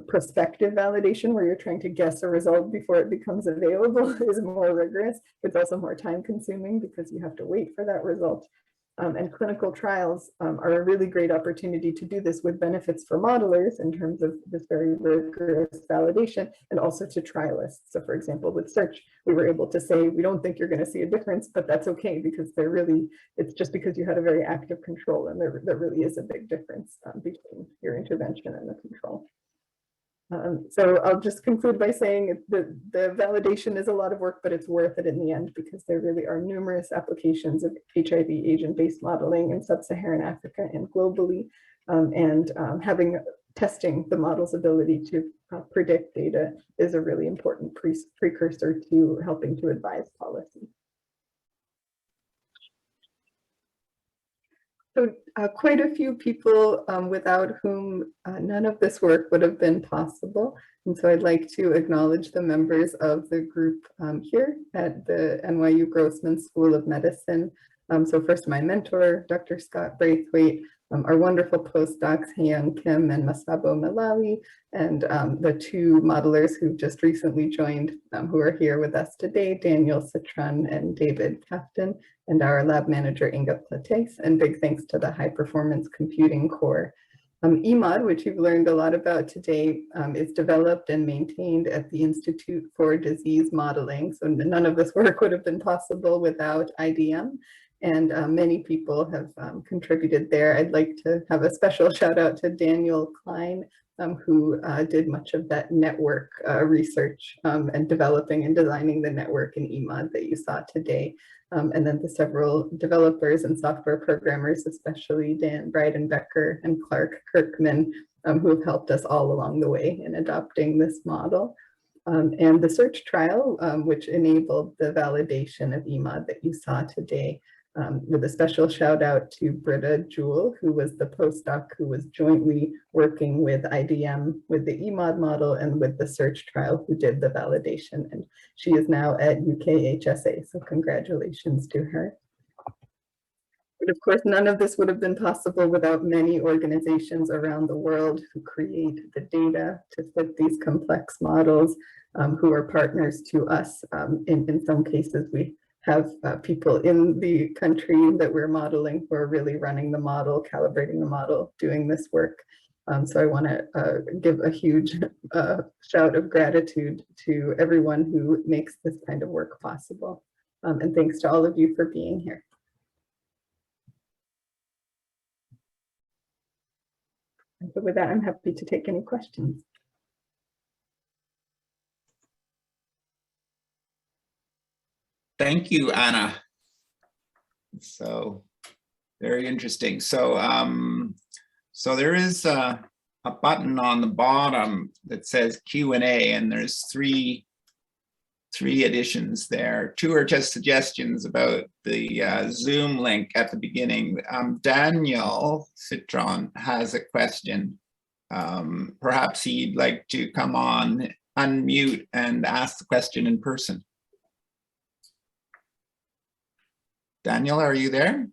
Prospective validation, where you're trying to guess a result before it becomes available, is more rigorous. It's also more time consuming because you have to wait for that result. And clinical trials are a really great opportunity to do this with benefits for modelers in terms of this very rigorous validation, and also to trialists. So for example, with search, we were able to say, we don't think you're going to see a difference, but that's okay, because it's just because you had a very active control, and there really is a big difference between your intervention and the control. So I'll just conclude by saying that the validation is a lot of work, but it's worth it in the end, because there really are numerous applications of HIV agent-based modeling in sub-Saharan Africa and globally, testing the model's ability to predict data is a really important precursor to helping to advise policy. So quite a few people without whom none of this work would have been possible. And so I'd like to acknowledge the members of the group here at the NYU Grossman School of Medicine. So first, my mentor, Dr. Scott Braithwaite, our wonderful postdocs, Hyeyoung Kim and Masabo Malawi, and the two modelers who just recently joined, who are here with us today, Daniel Citron and David Captain, and our lab manager, Inga Plates, and big thanks to the High Performance Computing Core. EMOD, which you've learned a lot about today, is developed and maintained at the Institute for Disease Modeling. So none of this work would have been possible without IDM. And many people have contributed there. I'd like to have a special shout out to Daniel Klein, who did much of that network research and developing and designing the network in EMOD that you saw today. And then the several developers and software programmers, especially Dan Breidenbecker and Clark Kirkman, who have helped us all along the way in adopting this model. And the search trial, which enabled the validation of EMOD that you saw today, with a special shout out to Britta Jewell, who was the postdoc who was jointly working with IDM with the EMOD model and with the search trial, who did the validation. And she is now at UKHSA, so congratulations to her. But of course, none of this would have been possible without many organizations around the world who create the data to fit these complex models, who are partners to us. In some cases, we have people in the country that we're modeling who are really running the model, calibrating the model, doing this work. So I want to give a huge shout of gratitude to everyone who makes this kind of work possible. And thanks to all of you for being here. And so with that, I'm happy to take any questions. Thank you, Anna. So very interesting. So so there is a button on the bottom that says Q&A, and there's three additions there. Two are just suggestions about the Zoom link at the beginning. Daniel Citron has a question. Perhaps he'd like to come on, unmute, and ask the question in person. Daniel, are you there?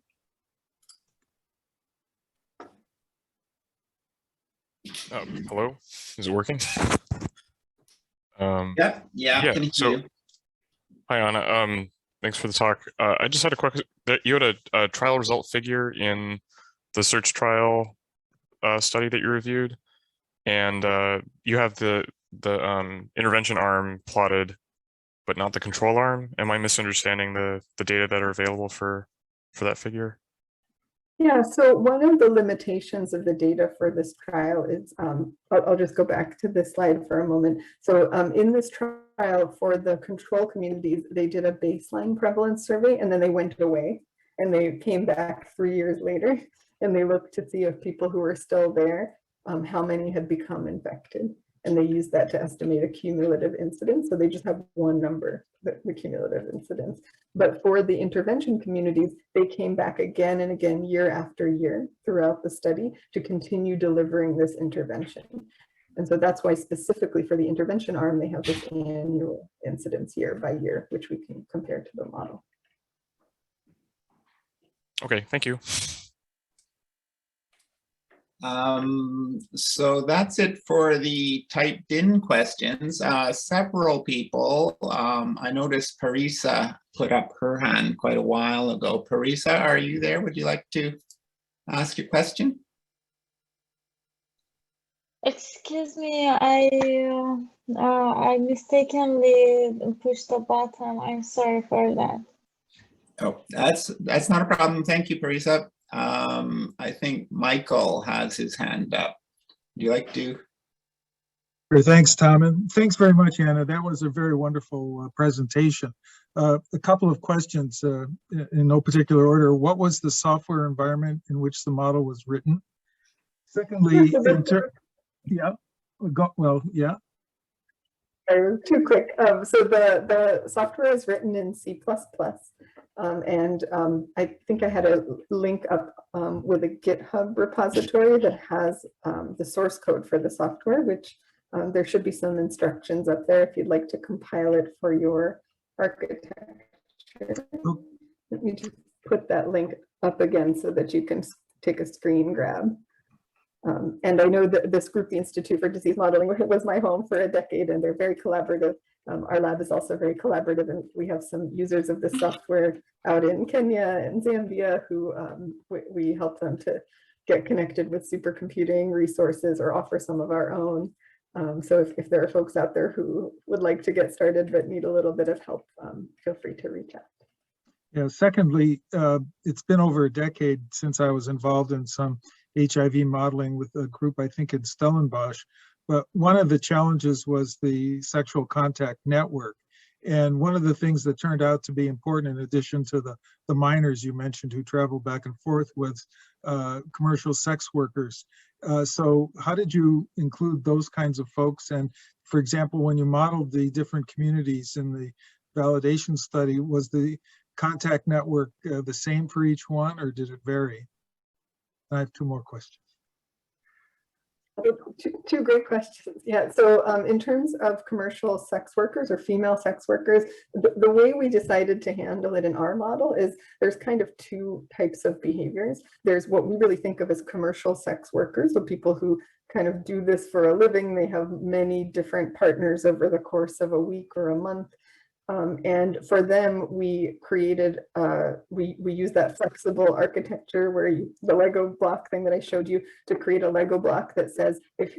Hello, is it working? Yeah, can you so, hi Anna, thanks for the talk. I just had a question. You had a trial result figure in the search trial study that you reviewed, and you have the intervention arm plotted, but not the control arm. Am I misunderstanding the data that are available for that figure? Yeah, so one of the limitations of the data for this trial is, I'll just go back to this slide for a moment. So in this trial for the control communities, they did a baseline prevalence survey and then they went away and they came back 3 years later and they looked to see if people who were still there, how many had become infected. And they used that to estimate a cumulative incidence. So they just have one number, the cumulative incidence. But for the intervention communities, they came back again and again, year after year throughout the study to continue delivering this intervention. And so that's why specifically for the intervention arm, they have this annual incidence year by year, which we can compare to the model. Okay, thank you. So that's it for the typed in questions. Several people, I noticed Parisa put up her hand quite a while ago. Parisa, are you there? Would you like to ask your question? Excuse me, I mistakenly pushed the button. I'm sorry for that. Oh, that's not a problem. Thank you, Parisa. I think Michael has his hand up. Would you like to? Sure, thanks, Tom, and thanks very much, Anna. That was a very wonderful presentation. A couple of questions in no particular order. What was the software environment in which the model was written? Secondly, yeah, yeah. I was too quick. So the software is written in C++. And I think I had a link up with a GitHub repository that has the source code for the software, which there should be some instructions up there if you'd like to compile it for your architecture. Let me just put that link up again so that you can take a screen grab. And I know that this group, the Institute for Disease Modeling, was my home for a decade, and they're very collaborative. Our lab is also very collaborative, and we have some users of this software out in Kenya and Zambia who we help them to get connected with supercomputing resources or offer some of our own. So if there are folks out there who would like to get started but need a little bit of help, feel free to reach out. Yeah, secondly, it's been over a decade since I was involved in some HIV modeling with a group, I think in Stellenbosch. But one of the challenges was the sexual contact network. And one of the things that turned out to be important, in addition to the minors you mentioned who travel back and forth, was commercial sex workers. So how did you include those kinds of folks? And for example, when you modeled the different communities in the validation study, was the contact network the same for each one, or did it vary? I have two more questions. Two great questions. Yeah, so in terms of commercial sex workers or female sex workers, the way we decided to handle it in our model is there's kind of two types of behaviors. There's what we really think of as commercial sex workers, so people who kind of do this for a living. They have many different partners over the course of a week or a month. And for them, we created, we use that flexible architecture where the Lego block thing that I showed you to create a Lego block that says, if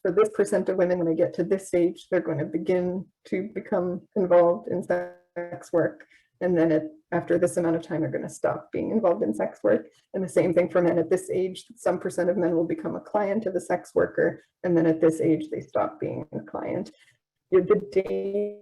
for this % of women, when they get to this age, they're going to begin to become involved in sex work. And then after this amount of time, they're going to stop being involved in sex work. And the same thing for men at this age, some % of men will become a client of a sex worker. And then at this age, they stop being a client. The data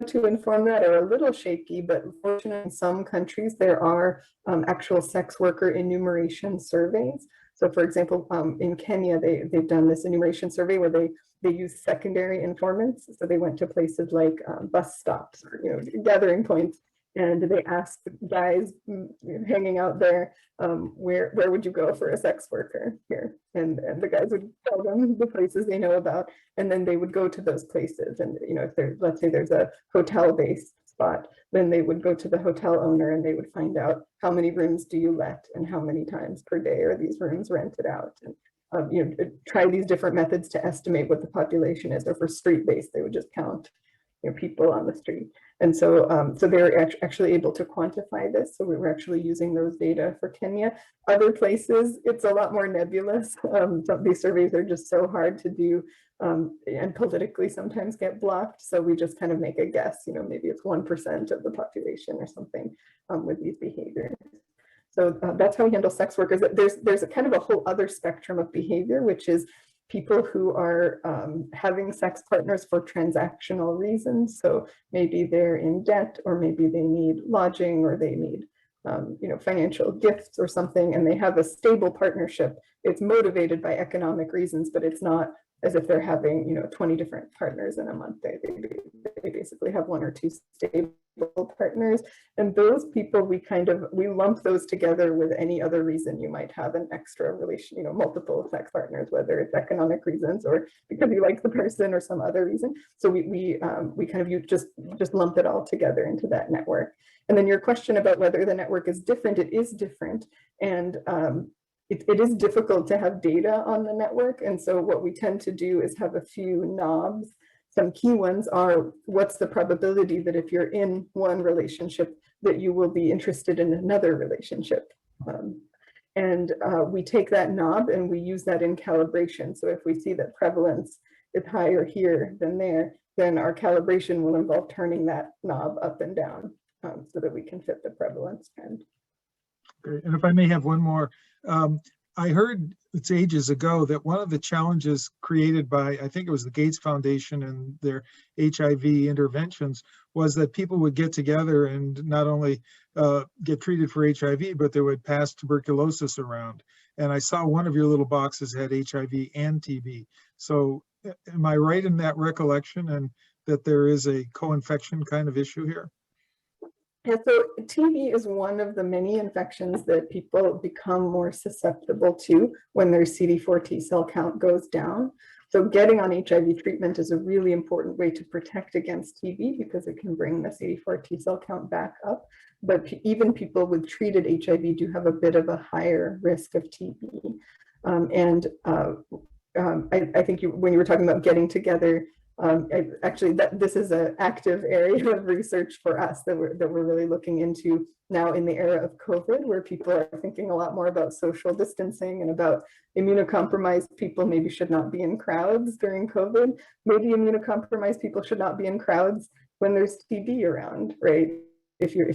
to inform that are a little shaky, but fortunately in some countries there are actual sex worker enumeration surveys. So for example, in Kenya, they've done this enumeration survey where they use secondary informants. So they went to places like bus stops, or, gathering points, and they asked guys hanging out there, where would you go for a sex worker here? And the guys would tell them the places they know about, and then they would go to those places. And if there's, let's say there's a hotel-based spot, then they would go to the hotel owner and they would find out how many rooms do you let and how many times per day are these rooms rented out. And try these different methods to estimate what the population is. Or for street-based, they would just count people on the street. And so so they were actually able to quantify this. So we were actually using those data for Kenya. Other places, it's a lot more nebulous. These surveys are just so hard to do and politically sometimes get blocked. So we just kind of make a guess, maybe it's 1% of the population or something with these behaviors. So that's how we handle sex workers. There's a kind of a whole other spectrum of behavior, which is people who are having sex partners for transactional reasons. So maybe they're in debt, or maybe they need lodging, or they need financial gifts or something, and they have a stable partnership. It's motivated by economic reasons, but it's not as if they're having 20 different partners in a month. They basically have 1 or 2 stable partners, and those people we lump those together with any other reason you might have an extra relation, multiple sex partners, whether it's economic reasons or because you like the person or some other reason. So we kind of just lump it all together into that network. And then your question about whether the network is different, it is different, and it is difficult to have data on the network. And so what we tend to do is have a few knobs. Some key ones are, what's the probability that if you're in one relationship that you will be interested in another relationship? And we take that knob and we use that in calibration. So if we see that prevalence is higher here than there, then our calibration will involve turning that knob up and down so that we can fit the prevalence trend. Great. And if I may have one more, I heard it's ages ago that one of the challenges created by, I think it was the Gates Foundation and their HIV interventions, was that people would get together and not only get treated for HIV, but they would pass tuberculosis around. And I saw one of your little boxes had HIV and TB. So am I right in that recollection, and that there is a co-infection kind of issue here? Yeah, so TB is one of the many infections that people become more susceptible to when their CD4 T cell count goes down. So getting on HIV treatment is a really important way to protect against TB because it can bring the CD4 T cell count back up. But even people with treated HIV do have a bit of a higher risk of TB. I think when you were talking about getting together, actually, this is an active area of research for us that we're really looking into now in the era of COVID, where people are thinking a lot more about social distancing and about immunocompromised people maybe should not be in crowds during COVID. Maybe immunocompromised people should not be in crowds when there's TB around, right? If you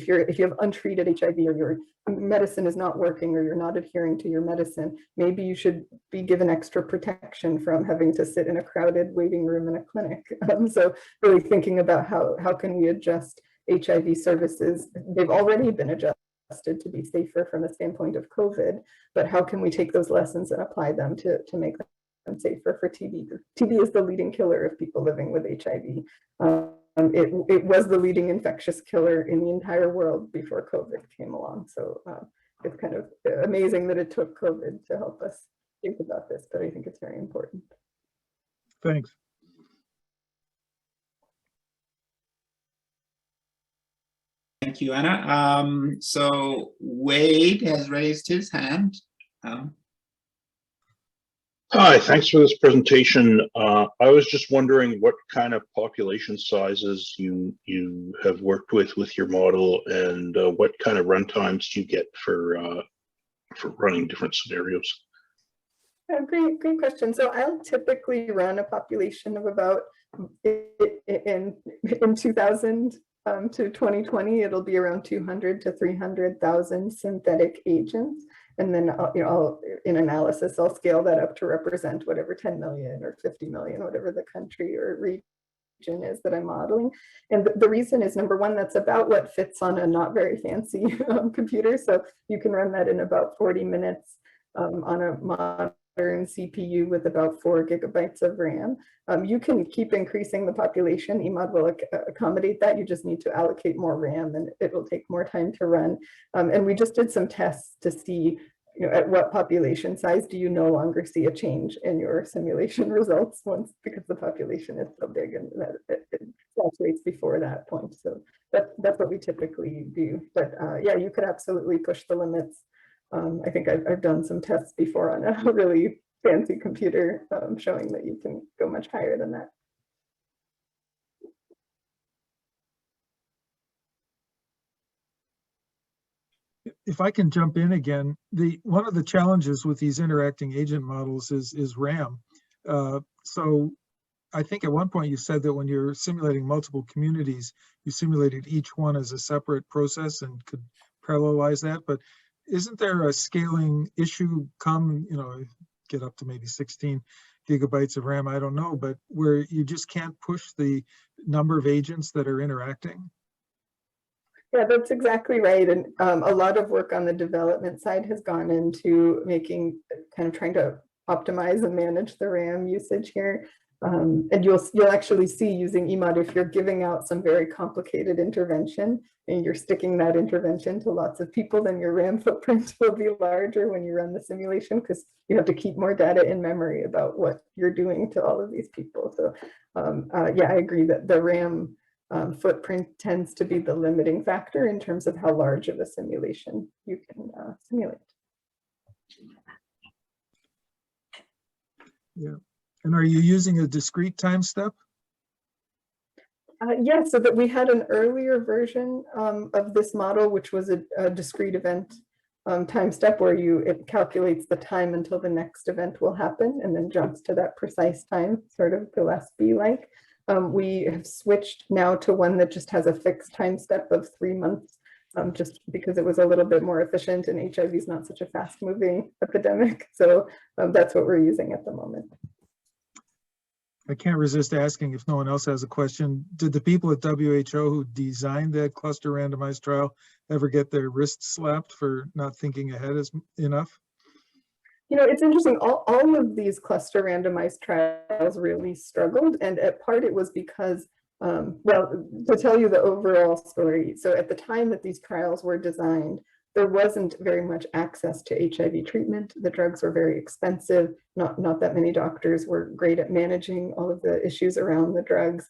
have untreated HIV, or your medicine is not working, or you're not adhering to your medicine, maybe you should be given extra protection from having to sit in a crowded waiting room in a clinic. So really thinking about how can we adjust HIV services. They've already been adjusted to be safer from the standpoint of COVID, but how can we take those lessons and apply them to make them safer for TB? TB is the leading killer of people living with HIV. It was the leading infectious killer in the entire world before COVID came along. So it's kind of amazing that it took COVID to help us think about this, but I think it's very important. Thanks. Thank you, Anna. So Wade has raised his hand. Hi, thanks for this presentation. I was just wondering what kind of population sizes you have worked with your model, and what kind of run times do you get for running different scenarios? Yeah, great question. So I'll typically run a population of about in 2000 to 2020, it'll be around 200 to 300,000 synthetic agents. And then, in analysis, I'll scale that up to represent whatever 10 million or 50 million, whatever the country or region is that I'm modeling. And the reason is, number one, that's about what fits on a not very fancy computer. So you can run that in about 40 minutes on a modern CPU with about 4 gigabytes of RAM. You can keep increasing the population. eMod will accommodate that. You just need to allocate more RAM, and it will take more time to run. And we just did some tests to see, at what population size do you no longer see a change in your simulation results because the population is so big, and that it saturates before that point. So that's what we typically do. But yeah, you could absolutely push the limits. I think I've done some tests before on a really fancy computer showing that you can go much higher than that. If I can jump in again, one of the challenges with these interacting agent models is RAM. So I think at one point you said that when you're simulating multiple communities, you simulated each one as a separate process and could parallelize that. But isn't there a scaling issue get up to maybe 16 gigabytes of RAM, I don't know, but where you just can't push the number of agents that are interacting? Yeah, that's exactly right. And a lot of work on the development side has gone into trying to optimize and manage the RAM usage here. And you'll actually see using EMOD, if you're giving out some very complicated intervention and you're sticking that intervention to lots of people, then your RAM footprint will be larger when you run the simulation, because you have to keep more data in memory about what you're doing to all of these people. So yeah, I agree that the RAM footprint tends to be the limiting factor in terms of how large of a simulation you can simulate. Yeah. And are you using a discrete time step? Yes, so that we had an earlier version of this model, which was a discrete event time step where it calculates the time until the next event will happen and then jumps to that precise time, sort of Gillespie-like. We have switched now to one that just has a fixed time step of 3 months, just because it was a little bit more efficient, and HIV is not such a fast-moving epidemic. So that's what we're using at the moment. I can't resist asking, if no one else has a question, did the people at WHO who designed that cluster randomized trial ever get their wrists slapped for not thinking ahead enough? It's interesting, all of these cluster randomized trials really struggled, and at part it was because, well, to tell you the overall story, so at the time that these trials were designed, there wasn't very much access to HIV treatment. The drugs were very expensive. Not that many doctors were great at managing all of the issues around the drugs.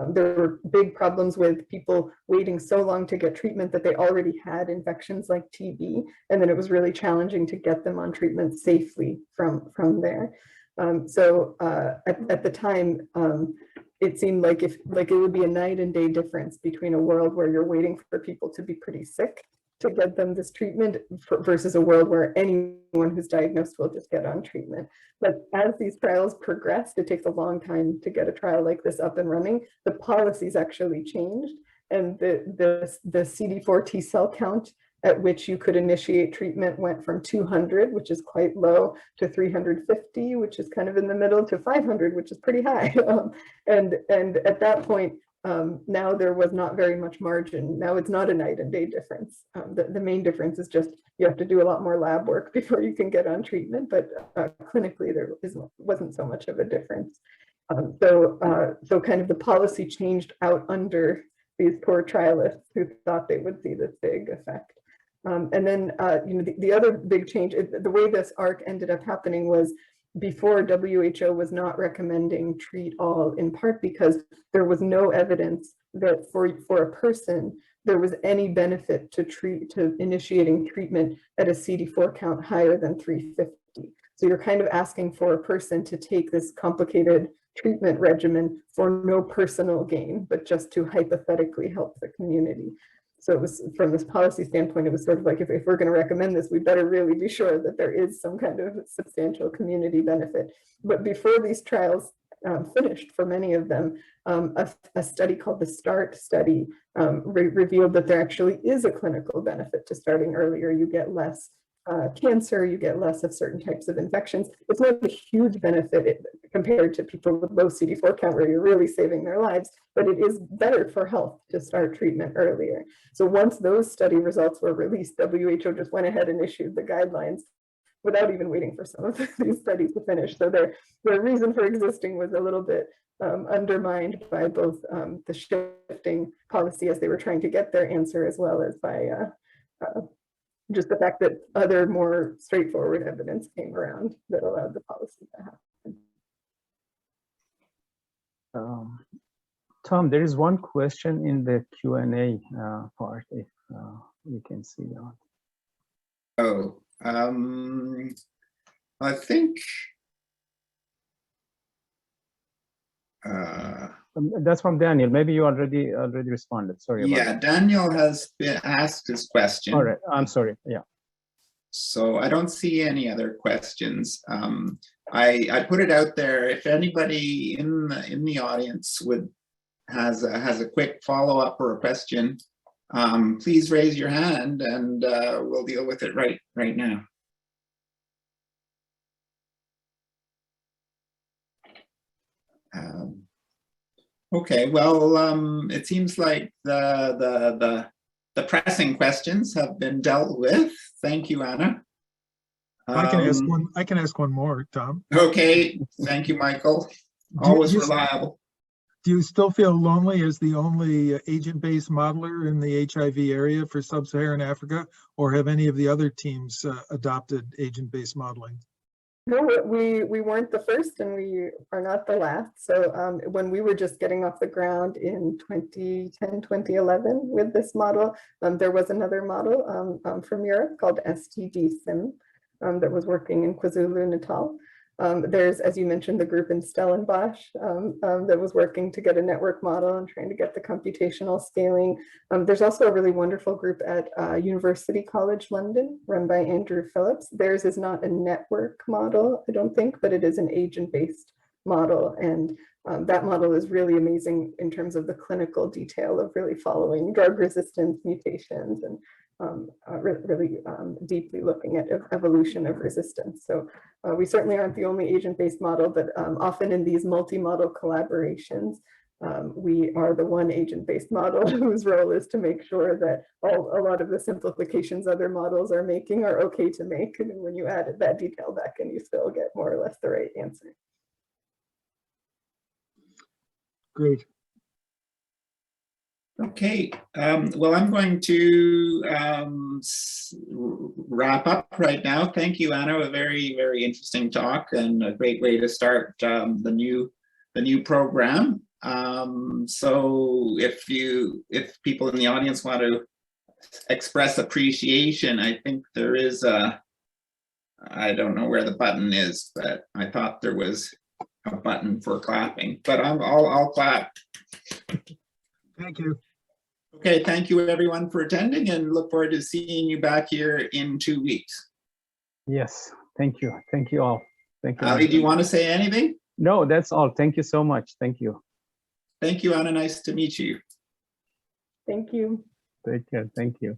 There were big problems with people waiting so long to get treatment that they already had infections like TB, and then it was really challenging to get them on treatment safely from there. So at the time, it seemed like it would be a night and day difference between a world where you're waiting for people to be pretty sick to get them this treatment versus a world where anyone who's diagnosed will just get on treatment. But as these trials progressed, it takes a long time to get a trial like this up and running. The policies actually changed, and the CD4 T cell count at which you could initiate treatment went from 200, which is quite low, to 350, which is kind of in the middle, to 500, which is pretty high. And at that point, now there was not very much margin. Now it's not a night and day difference. The main difference is just you have to do a lot more lab work before you can get on treatment, but clinically there wasn't so much of a difference. So kind of the policy changed out under these poor trialists who thought they would see this big effect. And then the other big change, the way this arc ended up happening was, before, WHO was not recommending treat all, in part because there was no evidence that for a person there was any benefit to initiating treatment at a CD4 count higher than 350. So you're kind of asking for a person to take this complicated treatment regimen for no personal gain, but just to hypothetically help the community. So it was, from this policy standpoint, it was sort of like, if we're going to recommend this, we better really be sure that there is some kind of substantial community benefit. But before these trials finished, for many of them, a study called the START study revealed that there actually is a clinical benefit to starting earlier. You get less cancer, you get less of certain types of infections. It's not a huge benefit compared to people with low CD4 count where you're really saving their lives, but it is better for health to start treatment earlier. So once those study results were released, WHO just went ahead and issued the guidelines without even waiting for some of these studies to finish. So their reason for existing was a little bit undermined by both the shifting policy as they were trying to get their answer, as well as by just the fact that other more straightforward evidence came around that allowed the policy to happen. Tom, there is one question in the Q&A part, if you can see that. Oh, I think that's from Daniel. Maybe you already responded. Sorry about that. Daniel has been asked his question. All right, I'm sorry. Yeah. So I don't see any other questions. I put it out there. If anybody in the audience has a quick follow-up or a question, please raise your hand and we'll deal with it right now. Okay, well, it seems like the pressing questions have been dealt with. Thank you, Anna. I can ask one more, Tom. Okay, thank you, Michael. Always reliable. Do you still feel lonely as the only agent-based modeler in the HIV area for sub-Saharan Africa, or have any of the other teams adopted agent-based modeling? No, we weren't the first and we are not the last. So when we were just getting off the ground in 2010, 2011 with this model, there was another model from Europe called STD-SIM that was working in KwaZulu-Natal. There's, as you mentioned, the group in Stellenbosch that was working to get a network model and trying to get the computational scaling. There's also a really wonderful group at University College London run by Andrew Phillips. Theirs is not a network model, I don't think, but it is an agent-based model. And that model is really amazing in terms of the clinical detail of really following drug resistance mutations and really deeply looking at evolution of resistance. So we certainly aren't the only agent-based model, but often in these multi-model collaborations, we are the one agent-based model whose role is to make sure that a lot of the simplifications other models are making are okay to make. And when you add that detail back in, you still get more or less the right answer. Great. Okay, well, I'm going to wrap up right now. Thank you, Anna. A very, very interesting talk and a great way to start the new program. So if people in the audience want to express appreciation, I think there is I don't know where the button is, but I thought there was a button for clapping, but I'll clap. Thank you. Okay, thank you everyone for attending and look forward to seeing you back here in 2 weeks. Yes, thank you. Thank you all. Thank you. Ali, do you want to say anything? No, that's all. Thank you so much. Thank you. Thank you, Anna. Nice to meet you. Thank you. Take care. Thank you.